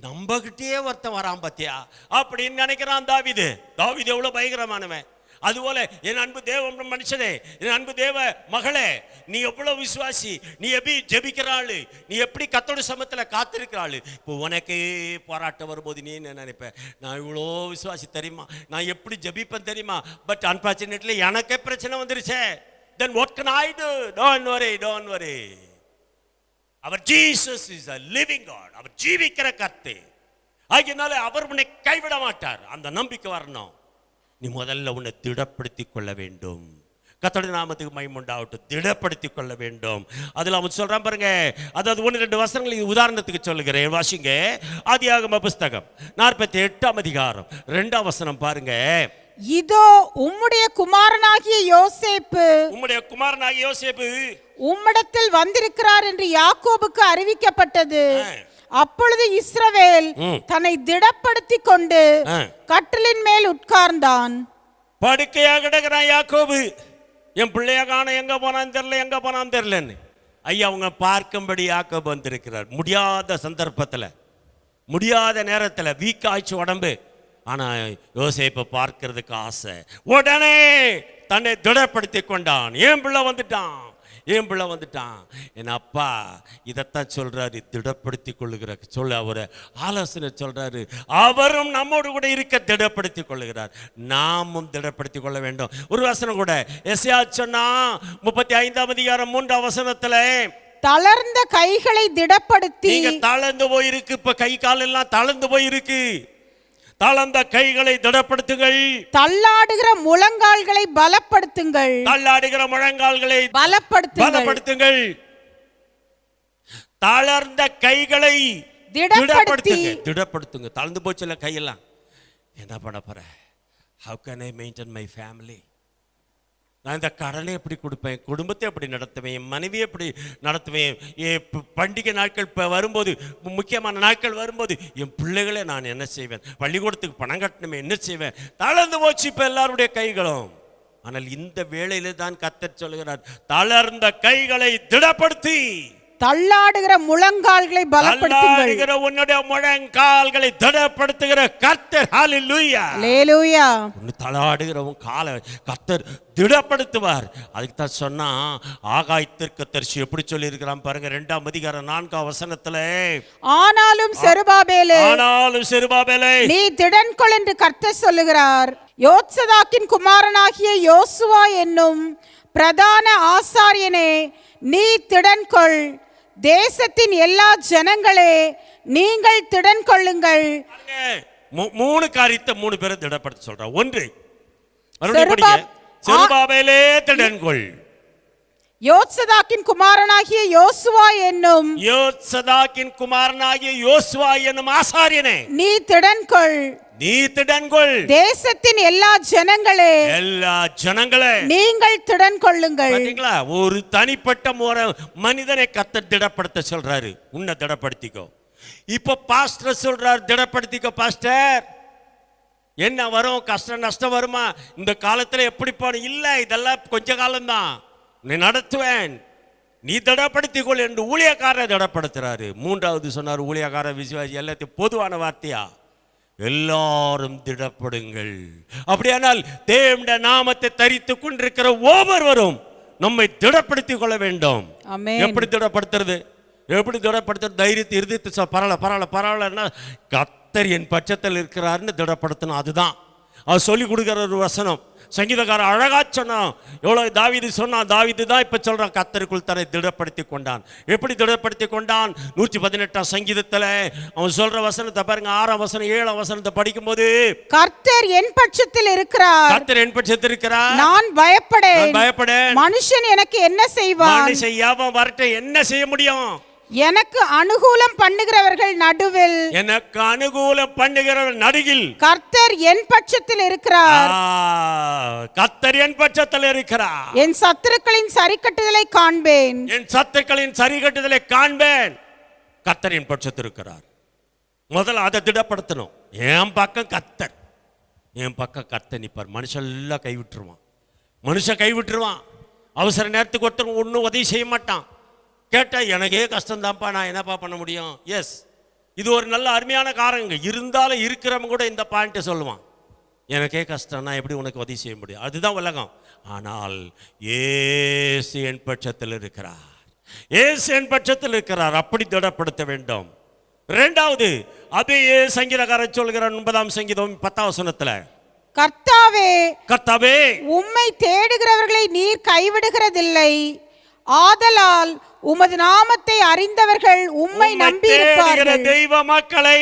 நம்பகிட்டே ஒருத்தன் வரான் பத்தியா அப்படின்னு நினைக்கிறான் தாவீது. தாவீது எவ்வளவு பயங்கரமானவன். அதுபோல என் அன்பு தேவ மனுஷனே, என் அன்பு தேவ மகளே, நீ எவ்வளவு விசுவாசி, நீ எப்படி ஜெபிக்கிறாள், நீ எப்படி கர்த்தருடைய சமூகத்தில் காத்திருக்கிறாள். இப்போ உனக்கே போராட்டம் வரும்போது நீ என்ன நினைப்ப, நான் இவ்வளோ விசுவாசி தெரியுமா, நான் எப்படி ஜெபிப்பேன் தெரியுமா, பட் அன்பார்ச்சுனேட்லி எனக்கே பிரச்சனை வந்துருச்சே. Then what can I do? Don't worry, don't worry. Our Jesus is a living God. அவர் ஜீவிக்கிற கர்த்தர். ஆகையினால அவர் உன்னை கைவிட மாட்டார். அந்த நம்பிக்கை வரணும். நீ முதல்ல உன்னை திடப்படுத்திக் கொள்ள வேண்டும். கர்த்தருடைய நாமத்துக்கு மகிமை உண்டாகட்டும். திடப்படுத்திக் கொள்ள வேண்டும். அதில் அவன் சொல்றான் பாருங்க, அதாவது 1-2 வசனங்கள் உதாரணத்துக்கு சொல்லுகிறேன், வாசிங்க. ஆதியாகம புஸ்தகம் 48ஆம் அதிகாரம் 2ஆம் வசனம் பாருங்க. இதோ உம்முடைய குமாரனாகிய யோசேப்பு உம்மிடத்தில் வந்திருக்கிறார் என்று யாக்கோபுக்கு அறிவிக்கப்பட்டது. அப்பொழுது இஸ்ரவேல் தன்னை திடப்படுத்திக் கொண்டு கட்டிலின் மேல் உட்கார்ந்தான். படுக்கையா கிடக்கிறான் யாக்கோபு. என் பிள்ளைய காண எங்க போனான்னு தெரியலன்னு ஐயா அவங்க பார்க்கும்படி யாக்கோபு வந்திருக்கிறார். முடியாத சந்தர்ப்பத்தில், முடியாத நேரத்தில், வீக் ஆயிடுச்சு உடம்பு. ஆனா யோசேப்பை பார்க்கிறதுக்கு ஆசை. உடனே தன்னை திடப்படுத்தி கொண்டான். என் பிள்ளை வந்துட்டான். என் அப்பா இதைத்தான் சொல்றாரு, திடப்படுத்தி கொள்ளுகிற அவர் ஆலோசனை சொல்றாரு. அவரும் நம்மோடு கூட இருக்க திடப்படுத்தி கொள்ளுகிறார், நாமும் திடப்படுத்தி கொள்ள வேண்டும். ஒரு வசனம் கூட எஸ்ஐயா சொன்னா 35ஆம் அதிகாரம் 3ஆம் வசனத்துல, தளர்ந்த கைகளை திடப்படுத்தி. தளர்ந்து போயிருக்கு, இப்ப கை கால் எல்லாம் தளர்ந்து போயிருக்கு. தளர்ந்த கைகளை திடப்படுத்துங்கள். தள்ளாடுகிற முழங்கால்களை பலப்படுத்துங்கள். பலப்படுத்துங்கள். தளர்ந்த கைகளை திடப்படுத்துங்க. தளர்ந்து போச்சுல கையெல்லாம், என்ன பண்ண போற? How can I maintain my family? நான் இந்த கடனை எப்படி கொடுப்பேன், குடும்பத்தை எப்படி நடத்துவேன், என் மனைவியை எப்படி நடத்துவேன், பண்டிகை நாட்கள் இப்போ வரும்போது, முக்கியமான நாட்கள் வரும்போது என் பிள்ளைகளை நான் என்ன செய்வேன், பள்ளிக்கூடத்துக்கு பணம் கட்டணுமே என்ன செய்வேன். தளர்ந்து போச்சு இப்போ எல்லாருடைய கைகளும். ஆனால் இந்த வேளையில தான் கர்த்தர் சொல்கிறார், தளர்ந்த கைகளை திடப்படுத்தி. தள்ளாடுகிற முழங்கால்களை பலப்படுத்துங்கள். தள்ளாடுகிற உன்னுடைய முழங்கால்களை திடப்படுத்துகிற கர்த்தர். ஹalleluya. அல்லேலூயா. உன்னை தள்ளாடுகிறவன் காலை கர்த்தர் திடப்படுத்துவார். அதுக்கு தான் சொன்னா ஆகாய் தீர்க்கதரிசி எப்படி சொல்லி இருக்கிறான் பாருங்க, 2ஆம் அதிகாரம் 4ஆம் வசனத்துல, ஆனாலும் செருபாபேலே நீ திடன்கொள் என்று கர்த்தர் சொல்லுகிறார். யோத்சதாக்கின் குமாரனாகிய யோசுவா என்னும் பிரதான ஆசாரியனே நீ திடன்கொள். தேசத்தின் எல்லா ஜனங்களே நீங்கள் திடன் கொள்ளுங்கள். 3 காரியத்தை 3 பேரை திடப்படுத்த சொல்றார். 1, செருபாபேலே திடன்கொள். யோத்சதாக்கின் குமாரனாகிய யோசுவா என்னும் ஆசாரியனே நீ திடன்கொள். தேசத்தின் எல்லா ஜனங்களே நீங்கள் திடன் கொள்ளுங்கள். பாத்தீங்களா, ஒரு தனிப்பட்ட மனிதனை கர்த்தர் திடப்படுத்த சொல்றாரு. உன்னை திடப்படுத்திக்கோ. இப்ப பாஸ்டர் சொல்றாரு, திடப்படுத்திக்கோ பாஸ்டர். என்ன வரும், கஷ்டம் நஷ்டம் வருமா, இந்த காலத்துல எப்படி போன, இல்ல இதெல்லாம் கொஞ்ச காலம்தான், நீ நடத்துவேன், நீ திடப்படுத்திக்கொள் என்று ஊழியக்காரரை திடப்படுத்துறாரு. 3வது சொன்னார், ஊழியக்கார விசுவாசி எல்லாத்தையும் பொதுவான வார்த்தையா, எல்லாரும் திடப்படுங்கள். அப்படியானால் தேவனுடைய நாமத்தை தரித்துக் கொண்டிருக்கிற ஒவ்வொருவரும் நம்மை திடப்படுத்திக் கொள்ள வேண்டும். எப்படி திடப்படுத்துறது? தைரியத்தை இருதயத்தை பரவாயில்ல கர்த்தர் என் பட்சத்தில் இருக்கிறார்னு திடப்படுத்தணும். அதுதான் அது சொல்லி கொடுக்கிற ஒரு வசனம். சங்கீதக்காரன் அழகா சொன்னான். எவ்வளவு தாவீது சொன்னான். தாவீது தான் இப்ப சொல்றான், கர்த்தருக்குள் தன்னை திடப்படுத்தி கொண்டான். எப்படி திடப்படுத்தி கொண்டான்? 118ஆம் சங்கீதத்துல அவன் சொல்ற வசனத்தை பாருங்க. 6ஆம் வசனம் 7ஆம் வசனத்தை படிக்கும் போது, கர்த்தர் என் பட்சத்தில் இருக்கிறார், நான் பயப்படேன். மனுஷன் எனக்கு என்ன செய்வான்? வரட்ட என்ன செய்ய முடியும்? எனக்கு அனுகூலம் பண்ணுகிறவர்கள் நடுவில் கர்த்தர் என் பட்சத்தில் இருக்கிறார். என் சத்துருக்களின் சரிக்கட்டுதலை காண்பேன். கர்த்தர் என் பட்சத்தில் இருக்கிறார். முதல்ல அதை திடப்படுத்தணும். என் பக்கம் கர்த்தர் நிற்பார். மனுஷன் எல்லாம் கைவிட்டுருவான். அவசர நேரத்துக்கு ஒருத்தர் ஒன்றும் உதவி செய்ய மாட்டான். கேட்டா எனக்கே கஷ்டம்தான்ப்பா, நான் என்னப்பா பண்ண முடியும்? எஸ், இது ஒரு நல்ல அருமையான காரணங்க. இருந்தாலும் இருக்கிறவங்க கூட இந்த பாயிண்ட்டை சொல்லுவான், எனக்கே கஷ்டம், நான் எப்படி உனக்கு உதவி செய்ய முடியும்? அதுதான் உலகம். ஆனால் இயேசு என் பட்சத்தில் இருக்கிறார். அப்படி திடப்படுத்த வேண்டும். 2வது, அதே சங்கீதக்காரன் சொல்கிறார் 9ஆம் சங்கீதம் 10ஆம் வசனத்துல, கர்த்தாவே உம்மை தேடுகிறவர்களை நீர் கைவிடுகிறதில்லை. ஆதலால் உமது நாமத்தை அறிந்தவர்கள் உம்மை நம்பியிருப்பார்கள். தெய்வ மக்களை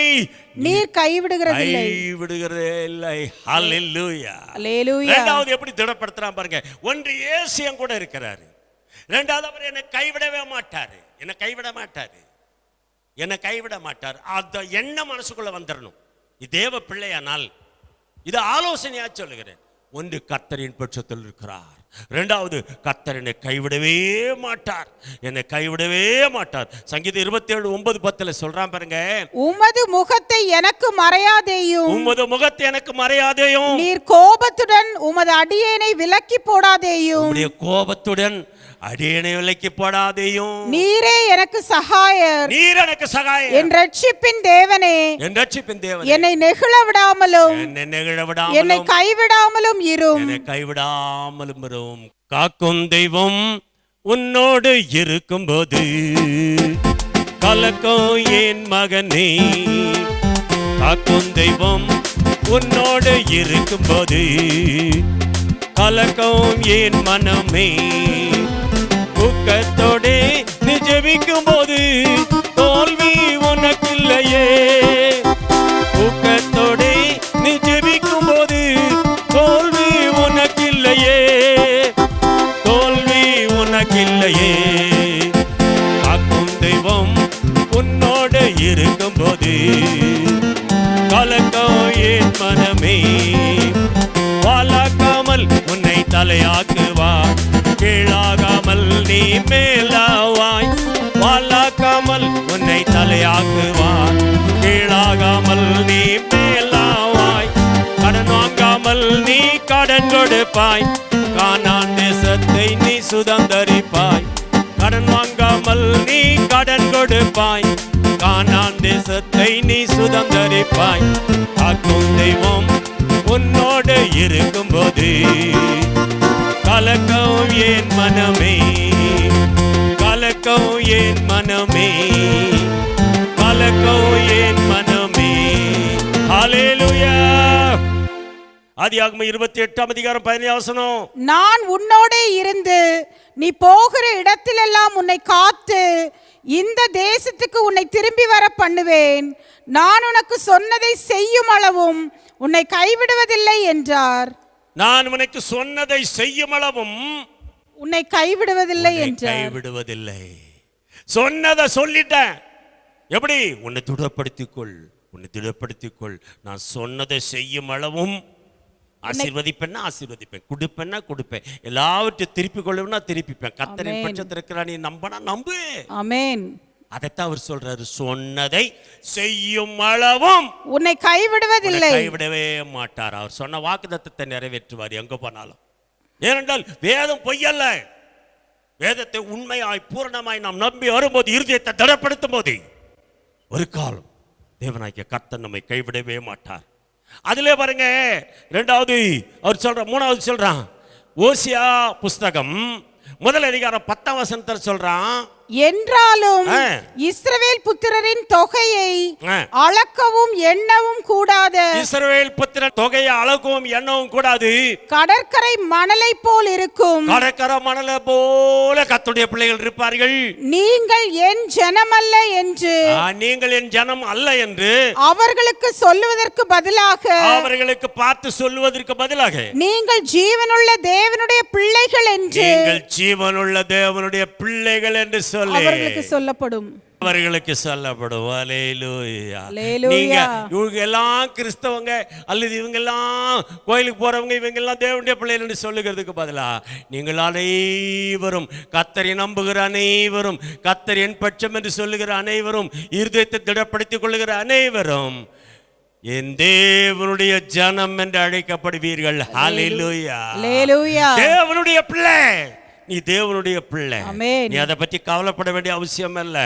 நீர் கைவிடுகிறதில்லை. ஹalleluya. இரண்டாவது எப்படி திடப்படுத்துறான் பாருங்க. ஒன்று, இயேசு என் கூட இருக்கிறாரு. 2வது, அவர் என்னை கைவிடவே மாட்டாரு. என்னை கைவிட மாட்டார். அந்த எண்ணம் மனசுக்குள்ள வந்துடணும். இது தேவ பிள்ளையானால் இது ஆலோசனையா சொல்லுகிறேன். ஒன்று, கர்த்தரின் பட்சத்தில் இருக்கிறார். 2வது, கர்த்தர் என்னை கைவிடவே மாட்டார். சங்கீதம் 27:9-10 சொல்றான் பாருங்க, உமது முகத்தை எனக்கு மறையாதேயும், நீர் கோபத்துடன் உமது அடியேனை விலக்கி போடாதேயும். கோபத்துடன் அடியேனை விலக்கி போடாதேயும். நீரே எனக்கு சகாயர். என் ரட்சிப்பின் தேவனே, என்னை நெகிழ விடாமலும் என்னை கைவிடாமலும் இரும். காக்கும் தெய்வம் உன்னோடு இருக்கும்போது கலக்கம் ஏன் மகனே? காக்கும் தெய்வம் உன்னோடு இருக்கும்போது கலக்கம் ஏன் மனமே? ஊக்கத்தோடே நீ ஜெபிக்கும் போது தோல்வி உனக்கில்லையே. ஊக்கத்தோடே நீ ஜெபிக்கும் போது தோல்வி உனக்கில்லையே. காக்கும் தெய்வம் உன்னோடு இருக்கும்போது கலக்கம் ஏன் மனமே? வாழாக்காமல் உன்னை தலையாக்குவார், கீழாகாமல் நீ மேலாவாய். வாழாக்காமல் உன்னை தலையாக்குவார், கீழாகாமல் நீ மேலாவாய். கடன் வாங்காமல் நீ கடன் கொடுப்பாய், கானான் தேசத்தை நீ சுதந்தரிப்பாய். கடன் வாங்காமல் நீ கடன் கொடுப்பாய், கானான் தேசத்தை நீ சுதந்தரிப்பாய். காக்கும் தெய்வம் உன்னோடு இருக்கும்போது கலக்கம் ஏன் மனமே, கலக்கம் ஏன் மனமே, கலக்கம் ஏன் மனமே. ஹல்லேலூயா. ஆதியாகமம் 28:15 நான் உன்னோடே இருந்து நீ போகிற இடத்திலெல்லாம் உன்னை காத்து இந்த தேசத்துக்கு உன்னை திரும்பி வர பண்ணுவேன். நான் உனக்கு சொன்னதை செய்யும் அளவும் உன்னை கைவிடுவதில்லை என்றார். நான் உனக்கு சொன்னதை செய்யும் அளவும் உன்னை கைவிடுவதில்லை என்றார். கைவிடுவதில்லை. சொன்னதை சொல்லிட்டேன். எப்படி? உன்னை திடப்படுத்திக்கொள், உன்னை திடப்படுத்திக்கொள். நான் சொன்னதை செய்யும் அளவும் ஆசீர்வதிப்பேன்னா ஆசீர்வதிப்பேன், கொடுப்பேன்னா கொடுப்பேன், எல்லாவற்றையும் திருப்பிக் கொள்ளுவேன்னா திருப்பிப்பேன். கர்த்தரின் பட்சத்தில் இருக்கிற நீ நம்பனா நம்பு. ஆமென். அதைத்தான் அவர் சொல்றாரு, சொன்னதை செய்யும் அளவும் உன்னை கைவிடுவதில்லை, கைவிடவே மாட்டார். அவர் சொன்ன வாக்குத்தத்தத்தை நிறைவேற்றுவார் எங்க போனாலும். ஏனென்றால் வேதம் பொய்யல்ல. வேதத்தை உண்மையாய் பூரணமாய் நாம் நம்பி வரும்போது, இருதயத்தை திடப்படுத்தும் போது ஒரு காலம் தேவனாகிய கர்த்தர் நம்மை கைவிடவே மாட்டார். அதிலே பாருங்க, இரண்டாவது அவர் சொல்ற, மூணாவது சொல்றான். ஓசியா புஸ்தகம் 1:10 சொல்றான், என்றாலும் இஸ்ரவேல் புத்திரரின் தொகையை அளக்கவும் எண்ணவும் கூடாது. இஸ்ரவேல் புத்திரர் தொகையை அளக்கவும் எண்ணவும் கூடாது. கடற்கரை மணலை போல் இருக்கும். கடற்கரை மணலை போல கர்த்தருடைய பிள்ளைகள் இருப்பார்கள். நீங்கள் என் ஜனம் அல்ல என்று, நீங்கள் என் ஜனம் அல்ல என்று அவர்களுக்கு சொல்லுவதற்கு பதிலாக, அவர்களுக்கு பார்த்து சொல்லுவதற்கு பதிலாக, நீங்கள் ஜீவனுள்ள தேவனுடைய பிள்ளைகள் என்று, நீங்கள் ஜீவனுள்ள தேவனுடைய பிள்ளைகள் என்று அவர்களுக்கு சொல்லப்படும். அவர்களுக்கு சொல்லப்படும். அல்லேலூயா. அல்லேலூயா. நீங்க இவங்க எல்லாம் கிறிஸ்தவங்க அல்லது இவங்க எல்லாம் கோயிலுக்கு போறவங்க, இவங்க எல்லாம் தேவனுடைய பிள்ளைகள் என்று சொல்லுகிறதுக்கு பதிலா, நீங்கள் அனைவரும் கர்த்தரை நம்புகிற அனைவரும், கர்த்தர் என் பட்சம் என்று சொல்லுகிற அனைவரும், இருதயத்தை திடப்படுத்திக் கொள்ளுகிற அனைவரும் என் தேவனுடைய ஜனம் என்று அழைக்கப்படுவீர்கள். ஹல்லேலூயா. அல்லேலூயா. தேவனுடைய பிள்ளை, நீ தேவனுடைய பிள்ளை. ஆமென். நீ அதை பற்றி கவலைப்பட வேண்டிய அவசியம் இல்ல.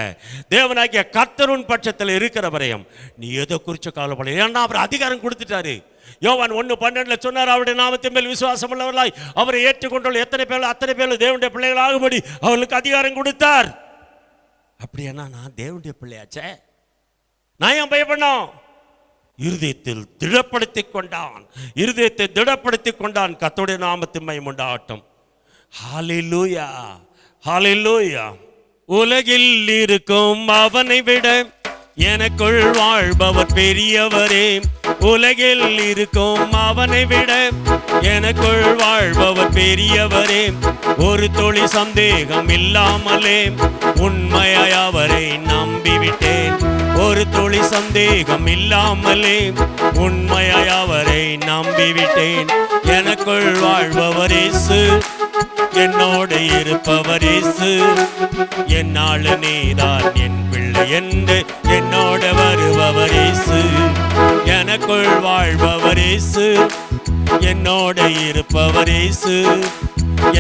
தேவனாகிய கர்த்தரின் பட்சத்தில் இருக்கிற வரையும் நீ எதை குறித்து கவலைப்பட. ஏன்னா அவர் அதிகாரம் கொடுத்துட்டாரு. யோவான் 1:12 சொன்னார், அவருடைய நாமத்தின் மேல் விசுவாசம் உள்ளவர்களாய் அவரை ஏற்றுக்கொண்டுள்ள எத்தனை பேர் அத்தனை பேர் தேவனுடைய பிள்ளைகள் ஆகும்படி அவர்களுக்கு அதிகாரம் கொடுத்தார். அப்படின்னா நான் தேவனுடைய பிள்ளையாச்சே, நான் ஏன் பயப்படணும்? இருதயத்தில் திடப்படுத்திக் கொண்டான், இருதயத்தை திடப்படுத்திக் கொண்டான். கர்த்தருடைய நாமத்தின் மகிமை உண்டாகட்டும். ஹல்லேலூயா. ஹல்லேலூயா. உலகில் இருக்கும் அவனை விட எனக்குள் வாழ்பவர் பெரியவரே. உலகில் இருக்கும் அவனை விட எனக்குள் வாழ்பவர் பெரியவரே. ஒரு துளி சந்தேகம் இல்லாமலே உண்மையாய் அவரை நம்பிவிட்டேன். ஒரு துளி சந்தேகம் இல்லாமலே உண்மையாய் அவரை நம்பிவிட்டேன். எனக்குள் வாழ்பவர் இயேசு, என்னோடு இருப்பவர் இயேசு. என்னாள் நீதான் என் பிள்ளை என்று என்னோடு வருபவர் இயேசு. எனக்குள் வாழ்பவர் இயேசு, என்னோடு இருப்பவர் இயேசு.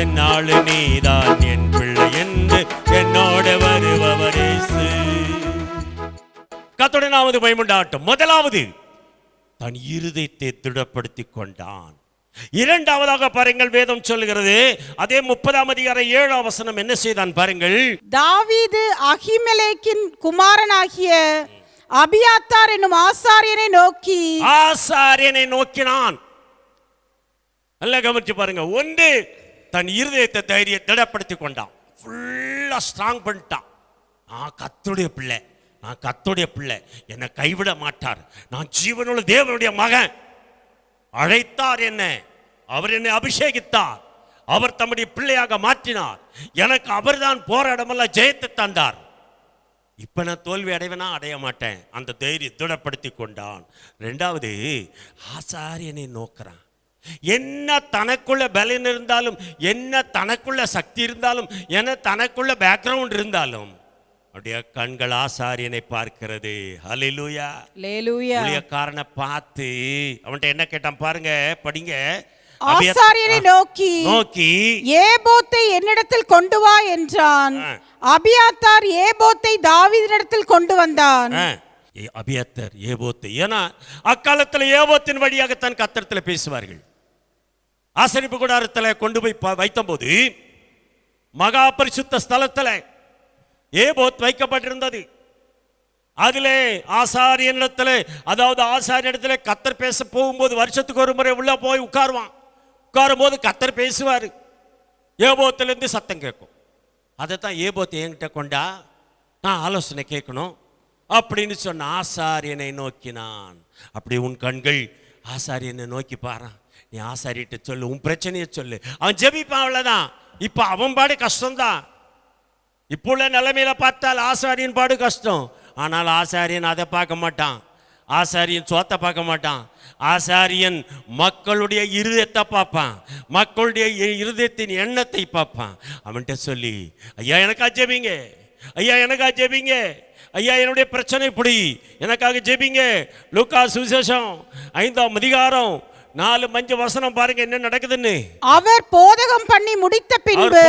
என்னாள் நீதான் என் பிள்ளை என்று என்னோடு வருபவர் இயேசு. கர்த்தருடைய நாமத்துக்கு மகிமை உண்டாகட்டும். முதலாவது தன் இருதயத்தை திடப்படுத்திக் கொண்டான். இரண்டாவதாக பாருங்கள், வேதம் சொல்லுகிறது, அதே 30:7 என்ன செய்தான் பாருங்கள். தாவீது அகிமெலேக்கின் குமாரனாகிய அபியாத்தார் என்னும் ஆசாரியனை நோக்கினான். நல்லா கவனிச்சு பாருங்க. ஒன்று, தன் இருதயத்தை திடப்படுத்திக் கொண்டான், ஃபுல்லா ஸ்ட்ராங் பண்ணிட்டான். நான் கர்த்தருடைய பிள்ளை, நான் கர்த்தருடைய பிள்ளை, என்னை கைவிட மாட்டார், நான் ஜீவனுள்ள தேவனுடைய மகன். அழைத்தார் என்ன, அவர் என்னை அபிஷேகித்தார், அவர் தம்முடைய பிள்ளையாக மாற்றினார், எனக்கு அவர்தான் போராடமெல்லாம் ஜெயத்தை தந்தார். இப்ப நான் தோல்வி அடைவேனா? அடைய மாட்டேன். அந்த தைரியம் திடப்படுத்தி கொண்டான். ரெண்டாவது, ஆசாரியனை நோக்கிறான். என்ன தனக்குள்ள பலன் இருந்தாலும், என்ன தனக்குள்ள சக்தி இருந்தாலும், என்ன தனக்குள்ள பேக்ரவுண்ட் இருந்தாலும், அப்படியே கண்கள் ஆசாரியனை பார்க்கிறது. ஹல்லேலூயா. அல்லேலூயா. ஊழியக்காரனை பார்த்து அவன்கிட்ட என்ன கேட்டான் பாருங்க, படிங்க. ஆசாரியனை நோக்கி ஏபோத்தை என்னிடத்தில் கொண்டு வா என்றான். அபியாத்தார் ஏபோத்தை தாவீதினிடத்தில் கொண்டு வந்தான். அபியத்தர் ஏபோத்து, ஏன்னா அக்காலத்தில் ஏபோத்தின் வழியாகத்தான் கர்த்தரிடத்தில் பேசுவார்கள். ஆசரிப்பு கூடாரத்தில் கொண்டு போய் வைத்த போது மகா பரிசுத்த ஸ்தலத்தில் ஏபோத் வைக்கப்பட்டிருந்தது. அதிலே ஆசாரியனிடத்தில், அதாவது ஆசாரியனிடத்தில் கர்த்தர் பேச போகும்போது வருஷத்துக்கு ஒரு முறை உள்ள போய் உட்காருவான். உட்காரும் போது கர்த்தர் பேசுவார். ஏபோத்திலிருந்து சத்தம் கேட்கும். அதைத்தான் ஏபோத் என்கிட்ட கொண்டா, நான் ஆலோசனை கேட்கணும் அப்படின்னு சொன்ன ஆசாரியனை நோக்கினான். அப்படி உன் கண்கள் ஆசாரியனை நோக்கி பாரு. நீ ஆசாரிட்ட சொல்லு, உன் பிரச்சனையை சொல்லு. அவன் ஜெபிப்பான், அவ்வளவுதான். இப்ப அவன் பாடு கஷ்டம்தான். இப்போ உள்ள நிலைமையில பார்த்தால் ஆசாரியன் பாடு கஷ்டம். ஆனால் ஆசாரியன் அதை பார்க்க மாட்டான். ஆசாரியன் சோத்தை பார்க்க மாட்டான். ஆசாரியன் மக்களுடைய இருதயத்தை பார்ப்பான். மக்களுடைய இருதயத்தின் எண்ணத்தை பார்ப்பான். அவன்கிட்ட சொல்லி, ஐயா எனக்கா ஜெபிங்க, ஐயா எனக்கா ஜெபிங்க, ஐயா என்னுடைய பிரச்சனை இப்படி, எனக்காக ஜெபிங்க. லூக்கா சுவிசேஷம் 5ஆம் அதிகாரம் 4-5 பாருங்க என்ன நடக்குதுன்னு. அவர் போதகம் பண்ணி முடித்த பின்பு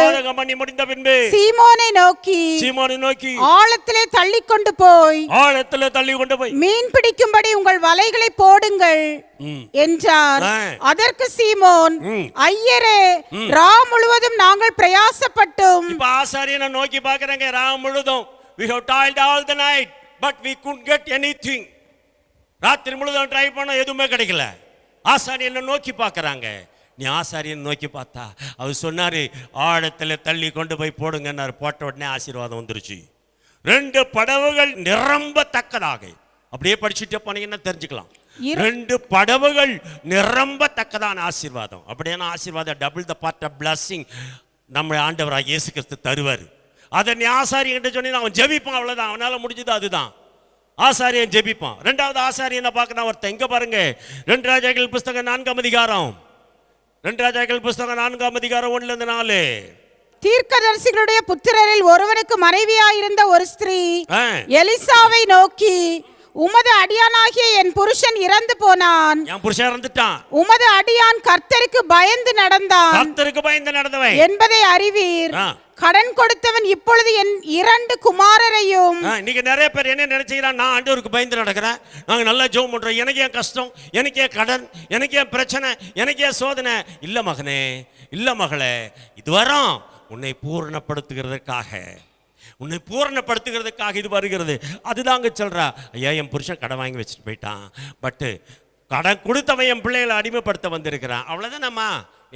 சீமோனை நோக்கி ஆழத்திலே தள்ளி கொண்டு போய் மீன் பிடிக்கும்படி உங்கள் வலைகளை போடுங்கள் என்றார். அதற்கு சீமோன், ஐயரே, ரா முழுவதும் நாங்கள் பிரயாசப்பட்டும். இப்ப ஆசாரியனை நோக்கி பார்க்கறாங்க. ரா முழுதும் we have toiled all the night but we couldn't get anything. ராத்திரி முழுதும் ட்ரை பண்ண எதுவுமே கிடைக்கல. ஆசாரியனை நோக்கி பார்க்கறாங்க. நீ ஆசாரியனை நோக்கி பார்த்தா அவர் சொன்னாரு, ஆழத்துல தள்ளி கொண்டு போய் போடுங்கன்னாரு. போட்ட உடனே ஆசீர்வாதம் வந்துருச்சு. 2 படவுகள் நிரம்பத்தக்கதாக, அப்படியே படிச்சுட்டே போனீங்கன்னா தெரிஞ்சுக்கலாம். 2 படவுகள் நிரம்பத்தக்கதான ஆசீர்வாதம். அப்படியான ஆசீர்வாதம், double the part of blessing நம்ம ஆண்டவராக இயேசு கிறிஸ்து தருவார். அதை நீ ஆசாரியன்கிட்ட சொன்னீங்க, அவன் ஜெபிப்பான், அவ்வளவுதான். அவனால முடிஞ்சது அதுதான். ஆசாரியன் ஜெபிப்பான். 2வது ஆசாரியனை பார்க்கணும் ஒருத்தன். இங்க பாருங்க, 2 ராஜாக்கள் புஸ்தகம் 4ஆம் அதிகாரம், 2 ராஜாக்கள் புஸ்தகம் 4ஆம் அதிகாரம் 1-4. தீர்க்கதரிசிகளுடைய புத்திரரில் ஒருவனுக்கு மனைவியாயிருந்த ஒரு ஸ்திரீ எலிசாவை நோக்கி, உமது அடியானாகிய என் புருஷன் இறந்து போனான். என் புருஷன் இறந்துட்டான். உமது அடியான் கர்த்தருக்கு பயந்து நடந்தான். கர்த்தருக்கு பயந்து நடந்தவன் என்பதை அறிவீர். கடன் கொடுத்தவன் இப்பொழுது என் 2 குமாரரையும். இன்னைக்கு நிறைய பேர் என்ன நினைச்சுக்கிறான், நான் ஆண்டவருக்கு பயந்து நடக்கிறேன், நாங்க நல்லா ஜெபம் பண்றோம், எனக்கு ஏன் கஷ்டம், எனக்கு ஏன் கடன், எனக்கு ஏன் பிரச்சனை, எனக்கு ஏன் சோதனை. இல்ல மகனே, இல்ல மகளே, இதுவரும் உன்னை பூரணப்படுத்துகிறதுக்காக, உன்னை பூரணப்படுத்துகிறதுக்காக இது வருகிறது. அதுதாங்க சொல்றா. ஐயா என் புருஷன் கடன் வாங்கி வச்சுட்டு போயிட்டான், பட்டு கடன் கொடுத்தவன் என் பிள்ளைகளை அடிமைப்படுத்த வந்திருக்கிறான். அவ்வளோதான். நம்ம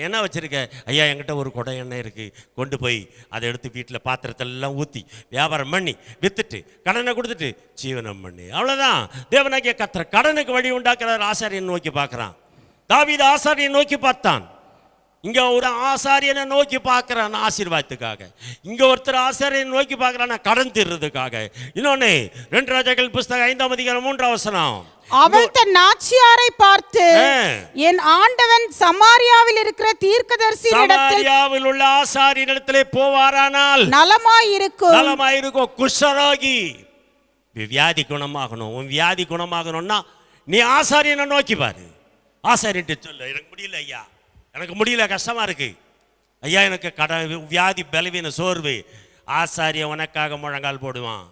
என்ன வச்சிருக்க? ஐயா என்கிட்ட ஒரு குடம் எண்ணெய் இருக்கு, கொண்டு போய் அதை எடுத்து வீட்டில் பாத்திரத்தெல்லாம் ஊற்றி வியாபாரம் பண்ணி வித்துட்டு கடனை கொடுத்துட்டு ஜீவனம் பண்ணி, அவ்வளோதான். தேவனாகிய கர்த்தர் கடனுக்கு வழி உண்டாக்குறார். ஆசாரியன் நோக்கி பார்க்குறான். தாவீது ஆசாரியன் நோக்கி பார்த்தான். இங்க ஒரு ஆசாரியனை நோக்கி பார்க்கிறான் ஆசீர்வாதத்துக்காக. இங்க ஒருத்தர் ஆசாரியனை நோக்கி பார்க்கிறான் கடன் தீர்றதுக்காக. இன்னொன்னு 2 ராஜாக்கள் புஸ்தகம் 5ஆம் அதிகாரம் 3ஆம் வசனம். அவள் தன் நாச்சியாரை பார்த்து, என் ஆண்டவன் சமாரியாவில் இருக்கிற தீர்க்கதரிசியினிடத்தில் உள்ள ஆசாரியனிடத்திலே போவாரானால் நலமாயிருக்கும். குஷ்டரோகி வியாதி குணமாகணும். உன் வியாதி குணமாகணும்னா நீ ஆசாரியனை நோக்கி பாரு. ஆசாரியன்ட்டு சொல்லு, எனக்கு முடியல ஐயா, எனக்கு முடியல, கஷ்டமா இருக்கு ஐயா, எனக்கு வியாதி, பலவீன, சோர்வு. ஆசாரிய உனக்காக முழங்கால் போடுவான்.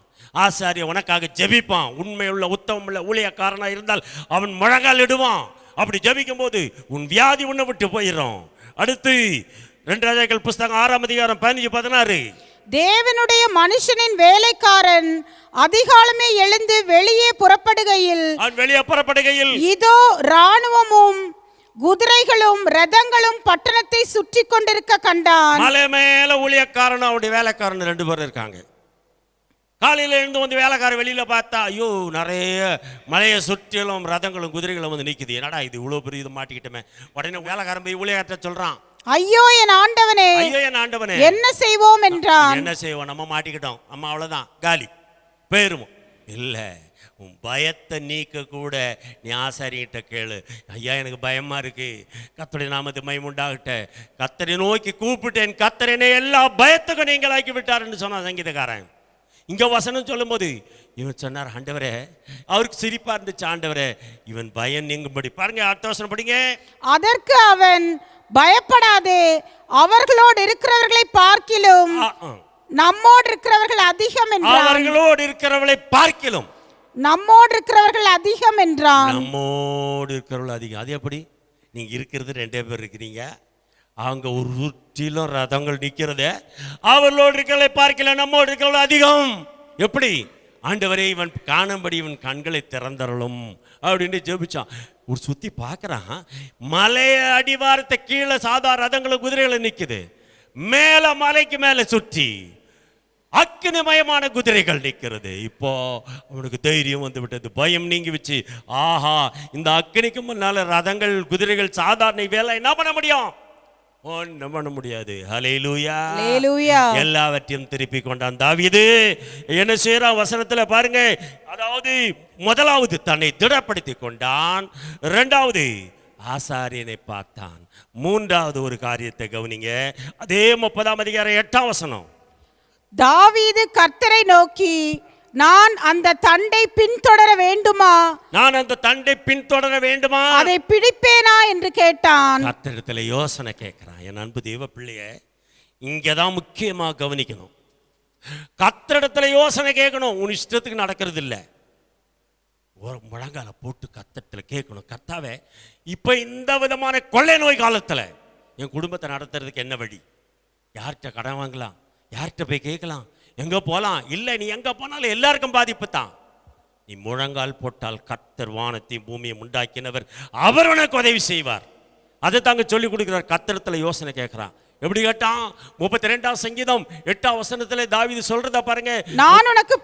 ஆசாரிய உனக்காக ஜெபிப்பான். உண்மையுள்ள உத்தமமுள்ள ஊழியக்காரனா இருந்தால் அவன் முழங்கால் இடுவான். அப்படி ஜெபிக்கும் போது உன் வியாதி உன்னை விட்டு போயிடும். அடுத்து 2 ராஜாக்கள் புஸ்தகம் 6ஆம் அதிகாரம் 15-16. தேவனுடைய மனுஷனின் வேலைக்காரன் அதிகாலமே எழுந்து வெளியே புறப்படுகையில் இதோ இராணுவமும் குதிரைகளும் ரதங்களும் பட்டணத்தை சுற்றி கொண்டிருக்க கண்டான். மலை மேல ஊழியக்காரன் அவருடைய வேலைக்காரன் 2 பேர் இருக்காங்க. காலையில இருந்து வந்து வேலைக்காரன் வெளியில பார்த்தா, ஐயோ நிறைய மலையை சுற்றிலும் ரதங்களும் குதிரைகளும் வந்து நிக்குது. என்னடா இது இவ்வளவு பெரிய இது மாட்டிக்கிட்டமே. உடனே வேலைக்காரன் போய் ஊழியக்காரத்தை சொல்றான், ஐயோ என் ஆண்டவனே, ஐயோ என் ஆண்டவனே, என்ன செய்வோம் என்றான். என்ன செய்வோம், நம்ம மாட்டிக்கிட்டோம், அம்மா அவ்வளவுதான், காலி போயிருமோ. இல்ல, உன் பயத்தை நீக்க கூட நீ ஆசாரியிட்ட கேளு. ஐயா எனக்கு பயமா இருக்கு, கர்த்தருடைய நாமத்துக்கு மகிமையுண்டாகட்ட, கர்த்தரை நோக்கி கூப்பிட்டேன், கர்த்தரனை எல்லா பயத்துக்கும் நீங்களாக்கி விட்டாருன்னு சொன்னான் சங்கீதக்காரன். இங்க வசனம் சொல்லும் போது இவன் சொன்னார், ஆண்டவரே, அவருக்கு சிரிப்பா இருந்துச்சு, ஆண்டவரே இவன் பயம் நீங்கும்படி. பாருங்க அடுத்த வசனம் படிங்க. அதற்கு அவன், பயப்படாதே, அவர்களோடு இருக்கிறவர்களை பார்க்கிலும் நம்மோடு இருக்கிறவர்கள் அதிகம் என்றான். அவர்களோடு இருக்கிறவர்களை பார்க்கிலும் நம்மோடு இருக்கிறவர்கள் அதிகம் என்றான். நம்மோடு இருக்கிறவர்கள் அதிகம். அது எப்படி? நீங்க இருக்கிறது 2 பேர் இருக்கிறீங்க, அங்க ஒரு சுற்றிலும் ரதங்கள் நிற்கிறது, அவர்களோடு இருக்கிறவர்களை பார்க்கல, நம்மோடு இருக்கிறவர்கள் அதிகம். எப்படி? ஆண்டவரே, இவன் காணும்படி இவன் கண்களை திறந்தரலும் அப்படின்னு ஜெபிச்சான். ஒரு சுத்தி பார்க்கறான், மலைய அடிவாரத்தை கீழே சாதாரண ரதங்களும் குதிரைகளை நிக்குது, மேல மலைக்கு மேல சுற்றி அக்கினிமயமான குதிரைகள் நிற்கிறது. இப்போ அவனுக்கு தைரியம் வந்து விட்டது, பயம் நீங்கி வச்சு, ஆஹா, இந்த அக்கினிக்கு முன்னால ரதங்கள் குதிரைகள் சாதாரண வேலை என்ன பண்ண முடியும்? ஒன்றும் பண்ண முடியாது. ஹல்லேலூயா, ஹல்லேலூயா. எல்லாவற்றையும் திருப்பி கொண்டான் தாவீது. என்ன செய்யறான் வசனத்துல பாருங்க. அதாவது முதலாவது தன்னை திடப்படுத்தி கொண்டான், இரண்டாவது ஆசாரியனை பார்த்தான், மூன்றாவது ஒரு காரியத்தை கவனிங்க. அதே 30ஆம் அதிகாரம் 8ஆம் வசனம். தாவீது கர்த்தரை நோக்கி, நான் அந்த தண்டை பின்தொடர வேண்டுமா? நான் அந்த தண்டை பின்தொடர வேண்டுமா? அதை பிடிப்பேனா என்று கேட்டான். கர்த்தரிடத்துல யோசனை கேட்கிறான். என் அன்பு தெய்வ பிள்ளைய, இங்கதான் முக்கியமா கவனிக்கணும். கர்த்தரிடத்துல யோசனை கேட்கணும். உன் இஷ்டத்துக்கு நடக்கிறது இல்லை. ஒரு முழங்கால போட்டு கர்த்தரிடத்துல கேட்கணும். கர்த்தாவே, இப்ப இந்த விதமான கொள்ளை நோய் காலத்துல என் குடும்பத்தை நடத்துறதுக்கு என்ன வழி? யார்கிட்ட கடன் வாங்கலாம்? யார்கிட்ட போய் கேட்கலாம்? எங்க போலாம்? இல்லை, நீ எங்க போனாலும் எல்லாருக்கும் பாதிப்பு தான். நீ முழங்கால் போட்டால் கர்த்தர் வானத்தையும் பூமியை உண்டாக்கினவர், அவர் உனக்கு உதவி செய்வார். அதை தாங்க சொல்லி கொடுக்கிறார். கர்த்தரிடத்துல யோசனை கேட்கிறான். எப்படி கேட்டான்? 32ஆம் சங்கீதம் 8ஆம் வசனத்துல தாவீது சொல்றத பாருங்க. நான் உனக்கு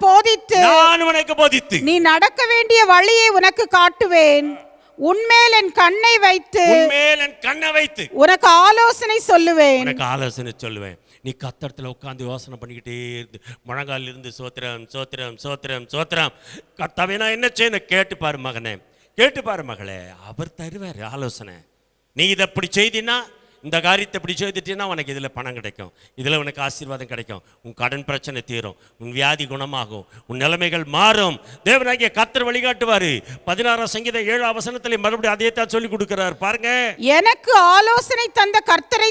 போதித்து நீ நடக்க வேண்டிய வழியை உனக்கு காட்டுவேன், உன்மேல் என் கண்ணை வைத்து உனக்கு ஆலோசனை சொல்லுவேன். நீ கர்த்தரிடத்துல உட்கார்ந்து யோசனை பண்ணிக்கிட்டே இருந்து முழங்கால் இருந்து சோத்திரம் சோத்திரம் சோத்திரம் சோத்திரம், கர்த்தாவே நான் என்ன செய்யணும்? கேட்டு பாரு மகனே, கேட்டு பாரு மகளே, அவர் தருவார் ஆலோசனை. நீ இதை இப்படி செய்தினா, இந்த காரியத்தை இப்படி செய்துட்டீங்கன்னா உனக்கு இதில் பணம் கிடைக்கும், இதில் உனக்கு ஆசீர்வாதம் கிடைக்கும், உன் கடன் பிரச்சனை தீரும், உன் வியாதி குணமாகும், உன் நிலைமைகள் மாறும். தேவனாகிய கர்த்தர் வழிகாட்டுவார். 16ஆம் சங்கீதம் 7ஆம் வசனத்தில் மறுபடியும் அதே தான் சொல்லி கொடுக்கிறார் பாருங்க. எனக்கு ஆலோசனை தந்த கர்த்தரை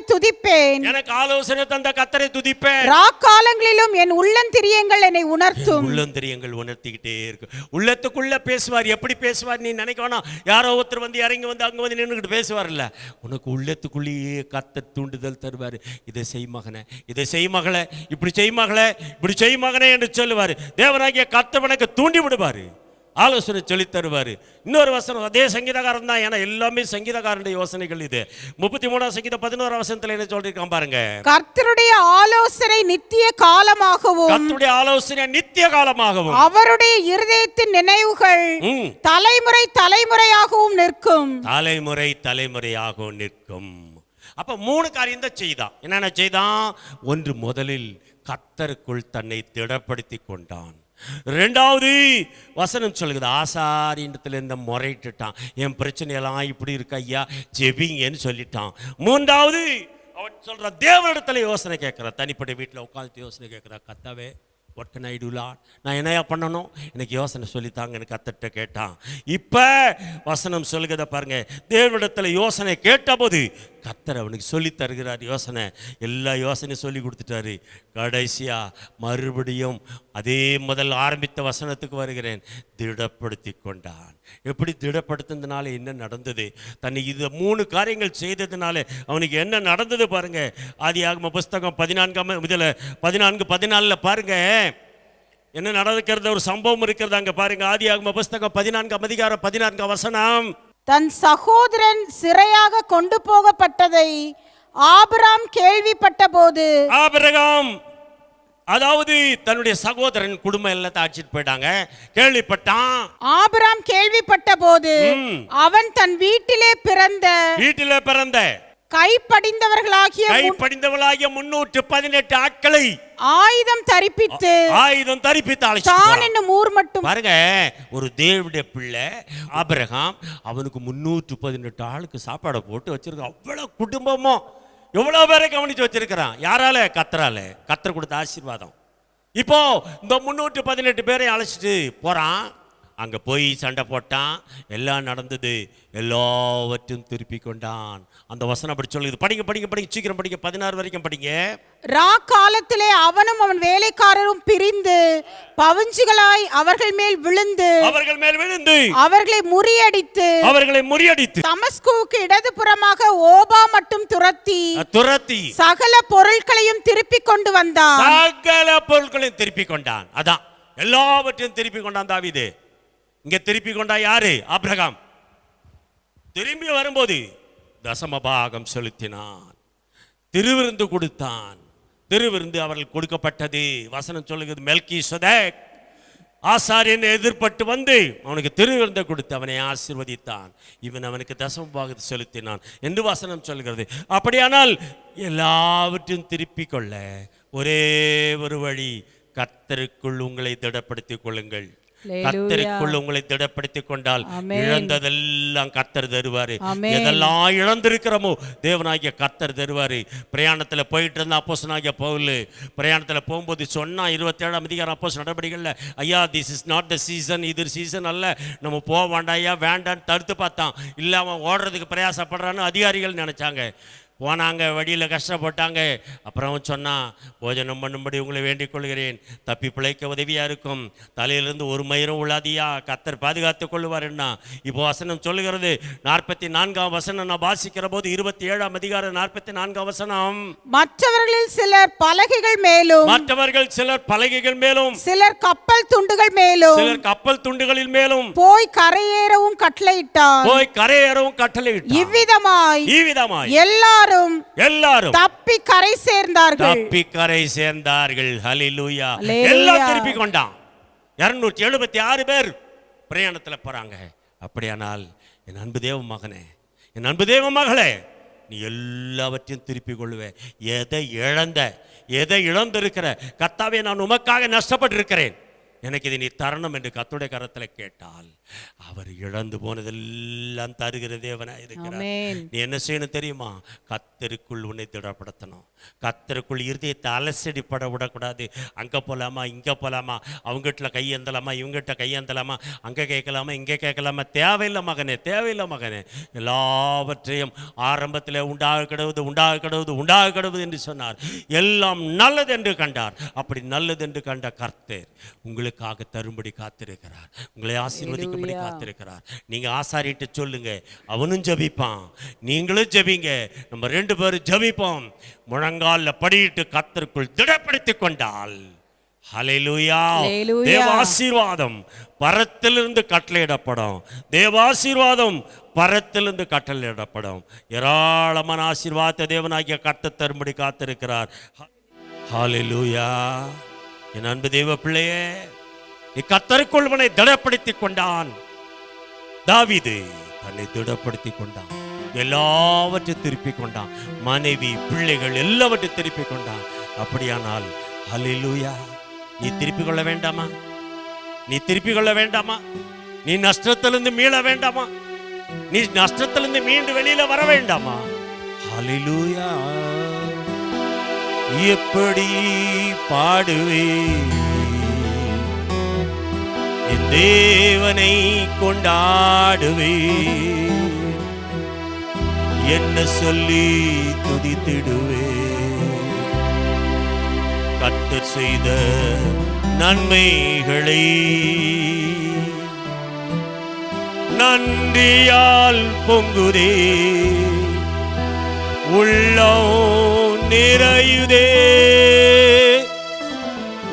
துதிப்பேன், ராக்காலங்களிலும் என் உள்ளந்திரியங்கள் என்னை உணர்த்தும். உள்ளந்திரியங்கள் உணர்த்திக்கிட்டே இருக்கு. உள்ளத்துக்குள்ள பேசுவார். எப்படி பேசுவார் நீ நினைக்க வேணாம். யாரோ ஒருத்தர் வந்து இறங்கி வந்து அங்க வந்து நின்றுக்கிட்டு பேசுவார் இல்ல, உனக்கு உள்ளத்துக்குள்ளேயே கர்த்தர் தூண்டுதல் தருவார். இதை செய் மகனே, இதை செய் மகளே, இப்படி செய் மகளே, இப்படி செய் மகனே என்று சொல்லுவார். தேவனாகிய கர்த்தர் உனக்கு தூண்டி விடுவார், ஆலோசனை சொல்லி தருவார். இன்னொரு வசனம் அதே சங்கீதக்காரன் தான். ஏன்னா எல்லாமே சங்கீதக்காரனுடைய யோசனைகள். இது 33ஆம் சங்கீதம் 11ஆம் வசனத்துல என்ன சொல்லிருக்கான் பாருங்க. கர்த்தருடைய ஆலோசனை நித்திய காலமாகவும், கர்த்தருடைய ஆலோசனை நித்திய காலமாகவும், அவருடைய இருதயத்தின் நினைவுகள் தலைமுறை தலைமுறையாகவும் நிற்கும். தலைமுறை தலைமுறையாகவும் நிற்கும். அப்ப 3 காரியம் தான் செய்தான். என்னென்ன செய்தான்? ஒன்று, முதலில் கர்த்தருக்குள் தன்னை திடப்படுத்தி கொண்டான். 2வது வசனம் சொல்லுது, ஆசாரியத்துல இந்த முறையிட்டுட்டான். என் பிரச்சனையெல்லாம் இப்படி இருக்கு ஐயா, ஜெபிங்கன்னு சொல்லிட்டான். 3வது அவன் சொல்றான், தேவனிடத்துல யோசனை கேட்கிறான். தனிப்பட்ட வீட்டில் உட்காந்து யோசனை கேட்கிறான். கர்த்தாவே, what can I do Lord? நான் என்னையா பண்ணணும்? எனக்கு யோசனை சொல்லித்தாங்க எனக்கு கர்த்தர்ட்ட கேட்டான். இப்போ வசனம் சொல்லுகிறத பாருங்க. தேவனிடத்தில் யோசனை கேட்டபோது கர்த்தர் அவனுக்கு சொல்லி தருகிறார் யோசனை. எல்லா யோசனையும் சொல்லி கொடுத்துட்டாரு. கடைசியா மறுபடியும் அதே முதல் ஆரம்பித்த வசனத்துக்கு வருகிறேன். திடப்படுத்தி கொண்டான். எப்படி திடப்படுத்தினால என்ன நடந்தது? தன்னை இது 3 காரியங்கள் செய்ததுனால அவனுக்கு என்ன நடந்தது பாருங்க. ஆதியாகம புஸ்தகம் 14:14 பாருங்க என்ன நடக்கிறது. ஒரு சம்பவம் இருக்கிறது அங்க பாருங்க. ஆதியாகம புஸ்தகம் 14ஆம் அதிகாரம் 14ஆம் வசனம். தன் சகோதரன் சிறையாக கொண்டு போகப்பட்டதை ஆபிரகாம் கேள்விப்பட்ட போது, ஆபிரகாம் அதாவது தன்னுடைய சகோதரன் குடும்பம் எல்லாத்தையும் அழைச்சிட்டு போயிட்டாங்க, கேள்விப்பட்டான். ஆபிரகாம் கேள்விப்பட்ட போது அவன் தன் வீட்டிலே பிறந்த கைப்படிந்தவர்களாகிய 318 ஆட்களை ஆயுதம் தரிப்பித்து தான் என்னும் ஊர் மட்டும். பாருங்க, ஒரு தேவனுடைய பிள்ளை ஆபிரகாம் அவனுக்கு 318 ஆளுக்கு சாப்பாடை போட்டு வச்சிருக்கான். அவ்வளவு குடும்பமும் எவ்வளவு பேரை கவனிச்சு வச்சிருக்கிறான். யாரால? கர்த்தரால. கர்த்தர் கொடுத்த ஆசீர்வாதம். இப்போ இந்த 318 பேரை அழைச்சிட்டு போறான். அங்கே போய் சண்டை போட்டான், எல்லாம் நடந்தது, எல்லாவற்றையும் திருப்பி கொண்டான். அந்த வசனம் அப்படி சொல்லுது. படிங்க படிங்க படிங்க, சீக்கிரம் படிங்க, 16 வரைக்கும் படிங்க. ரா காலத்திலே அவனும் அவன் வேலைக்காரரும் பிரிந்து பவுஞ்சுகளாய் அவர்கள் மேல் விழுந்து அவர்களை முறியடித்து தமஸ்குவுக்கு இடதுபுறமாக ஓபா மட்டும் துரத்தி சகல பொருட்களையும் திருப்பி கொண்டு வந்தான். சகல பொருட்களையும் திருப்பி கொண்டான். அதான் எல்லாவற்றையும் திருப்பி கொண்டான் தாவீது. இங்க திருப்பி கொண்டா யாரு? ஆபிரகாம். திரும்பி வரும்போது தசமபாகம் செலுத்தினான், திருவிருந்து கொடுத்தான். திருவிருந்து அவர்கள் கொடுக்கப்பட்டது. வசனம் சொல்லுகிறது, மெல்கிசேதேக் ஆசாரியன் எதிர்பட்டு வந்து அவனுக்கு திருவிருந்தை கொடுத்து அவனை ஆசீர்வதித்தான். இவன் அவனுக்கு தசமபாகத்தை செலுத்தினான் என்று வசனம் சொல்கிறது. அப்படியானால் எல்லாவற்றையும் திருப்பி கொள்ள ஒரே ஒரு வழி, கர்த்தருக்குள் உங்களை திடப்படுத்திக் கொள்ளுங்கள். கர்த்தருக்குள் உங்களை திடப்படுத்திக் கொண்டால் இழந்ததெல்லாம் கர்த்தர் தருவாரு. எதெல்லாம் இழந்திருக்கிறோமோ தேவனாகிய கர்த்தர் தருவாரு. பிரயாணத்துல போயிட்டு இருந்த அப்போஸ்தலனாகிய பவுல் பிரயாணத்துல போகும்போது சொன்னா 27ஆம் அதிகாரம் அப்போஸ்தலர் நடபடிகள்ல, ஐயா this is not the season, இது சீசன் அல்ல, நம்ம போக வேண்டாம் ஐயா, வேண்டான்னு தடுத்து பார்த்தான். இல்ல அவன் ஓடுறதுக்கு பிரயாசப்படுறான்னு அதிகாரிகள் நினைச்சாங்க. போனாங்க, வழியில் கஷ்டப்பட்டாங்க. அப்புறம் அவன் சொன்னான், போஜனம் பண்ணும்படி உங்களை வேண்டிக் கொள்கிறேன், தப்பி பிழைக்க உதவியாக இருக்கும், தலையிலிருந்து ஒரு மயிரும் உள்ளாதியா, கர்த்தர் பாதுகாத்து கொள்ளுவாருன்னா. இப்போ வசனம் சொல்லுகிறது, 44ஆம் வசனம் நான் வாசிக்கிற போது 27ஆம் அதிகாரம் 44ஆம் வசனம், மற்றவர்களில் சிலர் பலகைகள் மேலும் சிலர் கப்பல் துண்டுகளில் மேலும் போய் கரையேறவும் கட்டளையிட்டார். இவ்விதமாய் எல்லாரும் தப்பி கரை சேர்ந்தார்கள். ஹல்லேலூயா. எல்லாம் திருப்பி கொண்டான். 276 பேர் பிரயாணத்துல போறாங்க. அப்படியானால் என் அன்பு தேவ மகனே, என் அன்பு தேவ மகளே, நீ எல்லாவற்றையும் திருப்பி கொள்ளுவே. எதை இழந்திருக்கிற, கர்த்தாவே நான் உமக்காக நஷ்டப்பட்டிருக்கிறேன், எனக்கு இது நீ தரணும் என்று கர்த்தருடைய கரத்தில் கேட்டால் அவர் இழந்து போனதெல்லாம் தருகிற தேவனாக இருக்கிறார். நீ என்ன செய்யணும் தெரியுமா? கர்த்தருக்குள் உன்னை திடப்படுத்தணும். கர்த்தருக்குள் இருதயத்தை அலசடிப்பட விடக்கூடாது. அங்கே போகலாமா, இங்கே போகலாமா, அவங்ககிட்ட கையேந்தலாமா, இவங்ககிட்ட கையேந்தலாமா, அங்கே கேட்கலாமா, இங்கே கேட்கலாமா, தேவையில்லை மகனே. எல்லாவற்றையும் ஆரம்பத்தில் உண்டாக கிடவுது என்று சொன்னார். எல்லாம் நல்லது என்று கண்டார். அப்படி நல்லது என்று கண்ட கர்த்தர் உங்களுக்காக தரும்படி காத்திருக்கிறார், உங்களை ஆசீர்வதிக்கும்படி காத்திருக்கிறார். நீங்க ஆசாரிட்டு சொல்லுங்க, அவனும் ஜெபிப்பான், நீங்களும் ஜெபிங்க, நம்ம 2 பேரும் ஜெபிப்போம். முழங்கால்ல படியிட்டு கர்த்தருக்குள் திடப்படுத்திக் கொண்டால் ஹல்லேலூயா. தேவாசீர்வாதம் பரத்திலிருந்து கட்டளையிடப்படும். ஏராளமான ஆசீர்வாதத்தை தேவனாகிய கர்த்தர் தரும்படி காத்திருக்கிறார். ஹல்லேலூயா. என் அன்பு தேவ பிள்ளையே, நீ கர்த்தருக்குள் உன்னை திடப்படுத்திக் கொண்டான். தாவீது தன்னை திடப்படுத்திக் கொண்டான், எல்லாவற்றையும் திருப்பி கொண்டான், மனைவி பிள்ளைகள் எல்லாவற்றையும் திருப்பி கொண்டான். அப்படியானால் ஹல்லேலூயா, நீ திருப்பிக் கொள்ள வேண்டாமா? நீ நஷ்டத்திலிருந்து மீள வேண்டாமா? நீ நஷ்டத்திலிருந்து மீண்டு வெளியில வர வேண்டாமா? ஹல்லேலூயா. எப்படி பாடுவே என் தேவனை கொண்டாடுவே, என்ன சொல்லி துதித்திடுவே, கர்த்தர் செய்த நன்மைகளை நன்றியால் பொங்குதே, உள்ளம் நிறையுதே,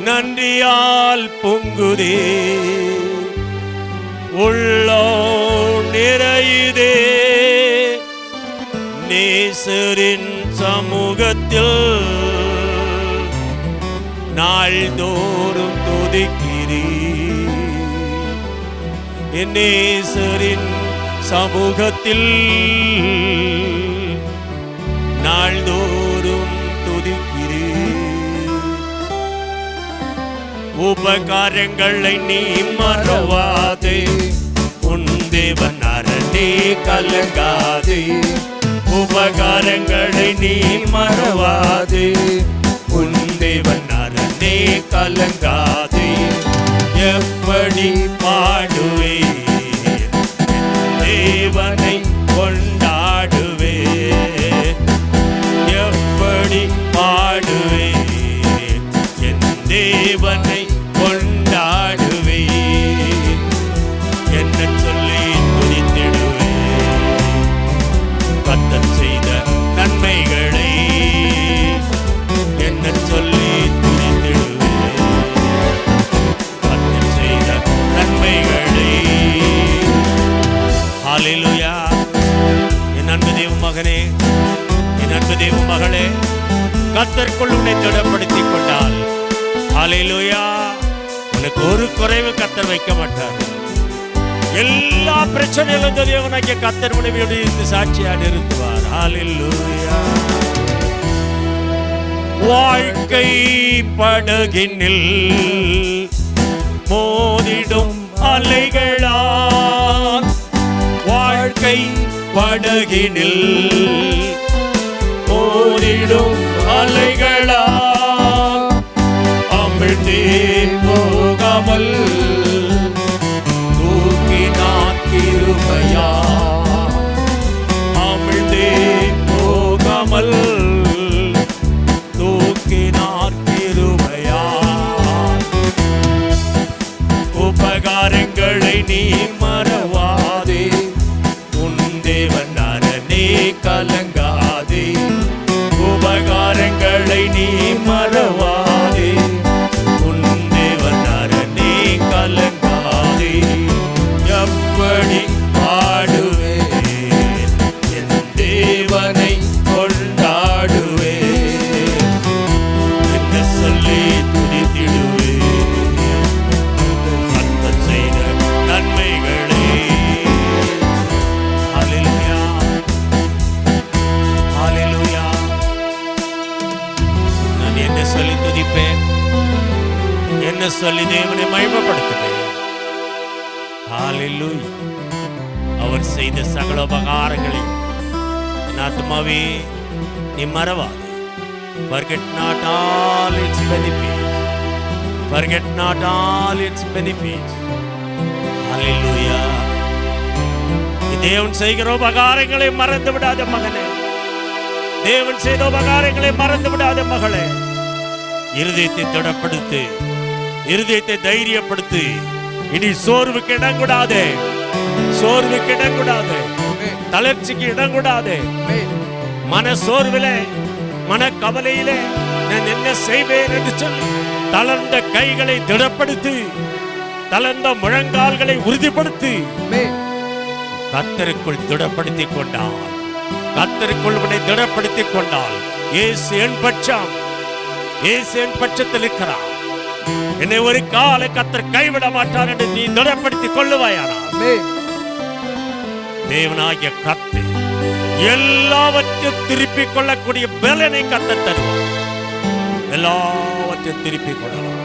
நன்றியால் பொங்குதே, உள்ளம் நிறையுதே. நேசரின் சமூகத்தில் நாள்தோறும் துதிக்கிறீர், என் நேசரின் சமூகத்தில் நாள்தோறும் துதிக்கிறீர். உபகாரங்களை நீ மறவாதே, உன் தேவன் அரணே கலங்காதே. உபகாரங்களை நீ மறவாதே, உன் தேவன் அரணே கலங்காதே. எப்படி பாடுவே எப்படி பாடுவேன், என் தேவனை கொண்டாடுவேன், என்ன சொல்லி துதித்திடுவேன், கர்த்தர் செய்த நன்மைகளை என்ன சொல்லி துதித்திடுவேன், கர்த்தர் செய்த நன்மைகளை. ஹல்லேலூயா. என் அன்பு தேவ மகனே, என் அன்பு தேவ மகளே, கர்த்தருக்குள் உன்னை திடப்படுத்திக் கொண்டால், ஹல்லேலூயா, உனக்கு ஒரு குறைவு கர்த்தர் வைக்க மாட்டார். எல்லா பிரச்சனையிலும் தேவனாகிய கர்த்தர் உணவியோடு இருந்து சாட்சியாக நிறுத்துவார். ஹல்லேலூயா. வாழ்க்கை படகினில் மோதிடும் அலைகளால், வாழ்க்கை படகினில் மோதிடும் அலைகளால் அமிழ்ந்தே போகாமல் தூக்கினார் கிருபையா, அமிழ்ந்தே போகாமல் தூக்கினார் கிருபையா. உபகாரங்களை நீ மறவாதே, உன் தேவன் அரணே கலங்காதே. உபகாரங்களை நீ மறவாதே, உன் தேவன் அரணே கலங்காதே. எப்படி பாடுவேன், என் தேவனை கொண்டாடுவேன், என்ன சொல்லி துதித்திடுவேன், கர்த்தர் செய்த நன்மைகளே. ஹல்லேலூயா, ஹல்லேலூயா. நான் என்ன சொல்லி துதிப்பேன், என்ன சொல்லி தேவனை மகிமைப்படுத்துவேன். ஹல்லேலூயா. அவர் செய்த சகல உபகாரங்களை என் ஆத்துமாவே நீ மறவாதே. Forget not all its benefits. Forget not all its benefits. Hallelujah. தேவன் செய்கிற உபகாரங்களை மறந்து விடாத மகனே, தேவன் செய்த உபகாரங்களை மறந்து விடாத மகளே. இருதயத்தை திடப்படுத்து, இருதயத்தை தைரியப்படுத்து. இனி சோர்வுக்கு இடம் கூடாது, சோர்வுக்கு இடம் கூடாது, தளர்ச்சிக்கு இடம் கூடாது. மன சோர்விலே, மன கவலையிலே நான் என்ன செய்வேன் என்று சொல்லி தளர்ந்த கைகளை திடப்படுத்து, தளர்ந்த முழங்கால்களை உறுதிப்படுத்தி கர்த்தருக்குள் திடப்படுத்திக் கொண்டால், கர்த்தருக்குள் உன்னை திடப்படுத்திக் கொண்டால், இயேசு என் பட்சம், இயேசு என் பட்சத்தில் இருக்கிறார், என்னை ஒரு கால கர்த்தர் கைவிட மாட்டார் என்று நீ திடப்படுத்திக் கொள்ளுவாயானா, தேவனாகிய கர்த்தர் எல்லாவற்றையும் திருப்பிக் கொள்ளக்கூடிய பலனை கர்த்தர் தருவார். எல்லாவற்றையும் திருப்பிக் கொள்ளலாம்.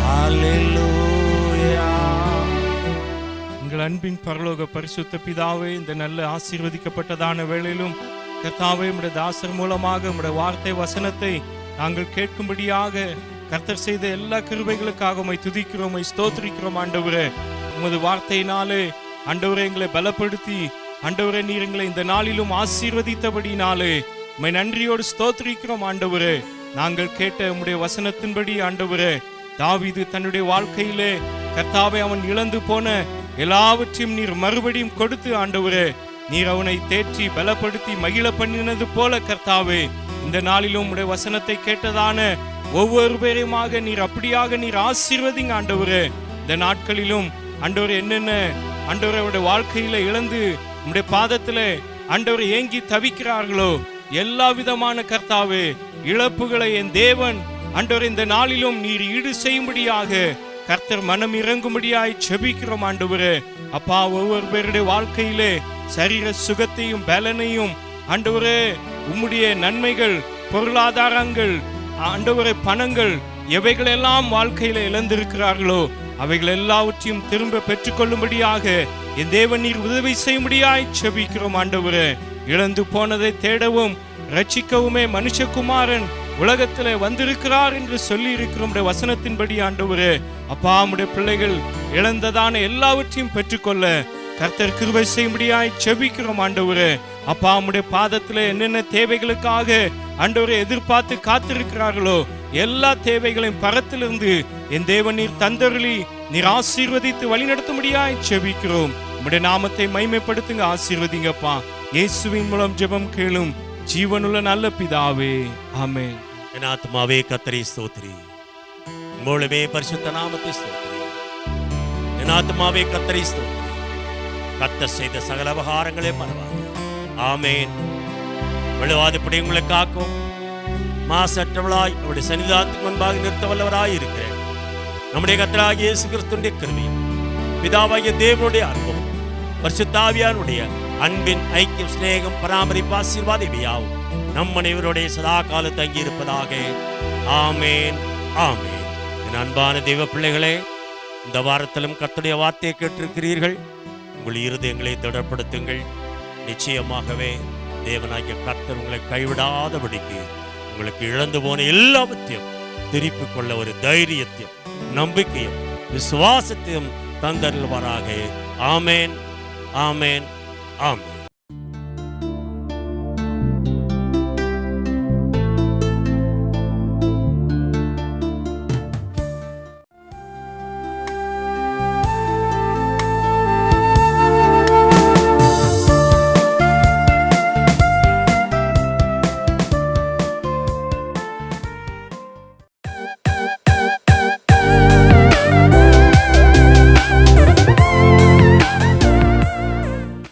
ஹல்லேலூயா. எங்கள் அன்பின் பரலோக பரிசுத்த பிதாவே, இந்த நல்ல ஆசீர்வதிக்கப்பட்டதான வேளையிலும் கர்த்தாவே, உம்முடைய தாசர் மூலமாக உம்முடைய வார்த்தை வசனத்தை நாங்கள் கேட்கும்படியாக கர்த்தர் செய்த எல்லா கிருபைகளுக்காக உம்மை துதிக்கிறோம், உம்மை ஸ்தோத்திரிக்கிறோம். ஆண்டவரே, உமது வார்த்தையினாலே ஆண்டவரே எங்களை பலப்படுத்தி, ஆண்டவரே நீர் எங்களை இந்த நாளிலும் ஆசீர்வதித்தபடினாலே உம்மை நன்றியோடு ஸ்தோத்திரிக்கிறோம். ஆண்டவரே, நாங்கள் கேட்ட உம்முடைய வசனத்தின்படி ஆண்டவரே, தாவீது தன்னுடைய வாழ்க்கையிலே கர்த்தாவே அவன் இழந்து போன எல்லாவற்றையும் நீர் மறுபடியும் கொடுத்து ஆண்டவரே நீர் அவனை தேற்றி பலப்படுத்தி மகிழ பண்ணினது போல கர்த்தாவே, இந்த நாளிலும் உம்முடைய வசனத்தை கேட்டதான ஒவ்வொரு பேரையுமாக நீர் அப்படியாக நீர் ஆசீர்வதிங்க ஆண்டவரே. இந்த நாட்களிலும் ஆண்டவரே என்னென்ன ஆண்டவரே அவருடைய வாழ்க்கையில இழந்து உம்முடைய பாதத்திலே ஆண்டவரை ஏங்கி தவிக்கிறார்களோ எல்லா விதமான கர்த்தாவே இழப்புகளை என் தேவன் ஆண்டவரே இந்த நாளிலும் நீர் ஈடு செய்யும்படியாக கர்த்தர் மனம் இறங்கும்படியாய் செபிக்கிறோம் ஆண்டவரே. அப்பா, ஒவ்வொரு பேருடைய வாழ்க்கையிலே சரீர சுகத்தையும் பலனையும் ஆண்டவரே உம்முடைய நன்மைகள், பொருளாதாரங்கள், ஆண்டவரே பணங்கள் எவைகளெல்லாம் வாழ்க்கையில இழந்திருக்கிறார்களோ அவைகள் எல்லாவற்றையும் திரும்ப பெற்றுக்கொள்ளும்படியாக என் தேவன் நீர் உதவி செய்யும்படியாய் செபிக்கிறோம் ஆண்டவரே. இழந்து போனதை தேடவும் ரட்சிக்கவுமே மனுஷகுமாரன் உலகத்திலே வந்திருக்கிறார் என்று சொல்லி இருக்கிற வசனத்தின்படி ஆண்டவரே, அப்பா உம்முடைய பிள்ளைகள் இழந்ததான எல்லாவற்றையும் பெற்றுக்கொள்ள கர்த்தர் கிருபை செய்யும்படியாய் செபிக்கிறோம் ஆண்டவரே. அப்பா உம்முடைய பாதத்துல என்னென்ன தேவைகளுக்காக ஆண்டவரை எதிர்பார்த்து காத்திருக்கிறார்களோ எல்லா தேவைகளையும் பரத்திலிருந்து என் தேவன் நீர் தந்தருளி நீர் ஆசீர்வதித்து வழிநடத்தும்படியாய் செபிக்கிறோம். உம்முடைய நாமத்தை மகிமைப்படுத்துங்க, ஆசீர்வதிங்கப்பா. இயேசுவின் மூலம் ஜெபம் கேளும் ஜீவனுள்ள நல்ல பிதாவே, ஆமென். என் ஆத்மாவே கர்த்தரை ஸ்தோத்திரி, மூலமே பரிசுத்த நாமத்தை ஸ்தோத்திரி. என் ஆத்மாவே கர்த்தரை ஸ்தோத்திரி, கர்த்தர் செய்த சகல உபகாரங்களே மறவாது. ஆமென். விழுவாதபடி உங்களை காக்கும் மாசற்றவளாய் அவருடைய சன்னிதானத்துக்கு முன்பாக நிறுத்த வல்லவராய் இருக்கிறேன். நம்முடைய கர்த்தராகிய இயேசு கிறிஸ்துவின் கிருபையும் பிதாவாகிய தேவனுடைய அன்பும் பரிசுத்த ஆவியானுடைய அன்பின் ஐக்கியம் சிநேகம் பராமரிப்பு ஆசீர்வாதம் இவையாவும் நம் அனைவருடைய சதா காலம் தங்கி இருப்பதாக. ஆமேன், ஆமேன். என் அன்பான தெய்வ பிள்ளைகளே, இந்த வாரத்திலும் கர்த்தருடைய வார்த்தையை கேட்டிருக்கிறீர்கள். உங்கள் இருதயங்களை திடப்படுத்துங்கள். நிச்சயமாகவே தேவனாகிய கர்த்தர் உங்களை கைவிடாதபடிக்கு உங்களுக்கு இழந்து போன எல்லாவற்றையும் திருப்பிக் கொள்ள ஒரு தைரியத்தையும் நம்பிக்கையும் விசுவாசத்தையும் தந்தருள்வாராக. ஆமேன், ஆமேன், ஆமேன்.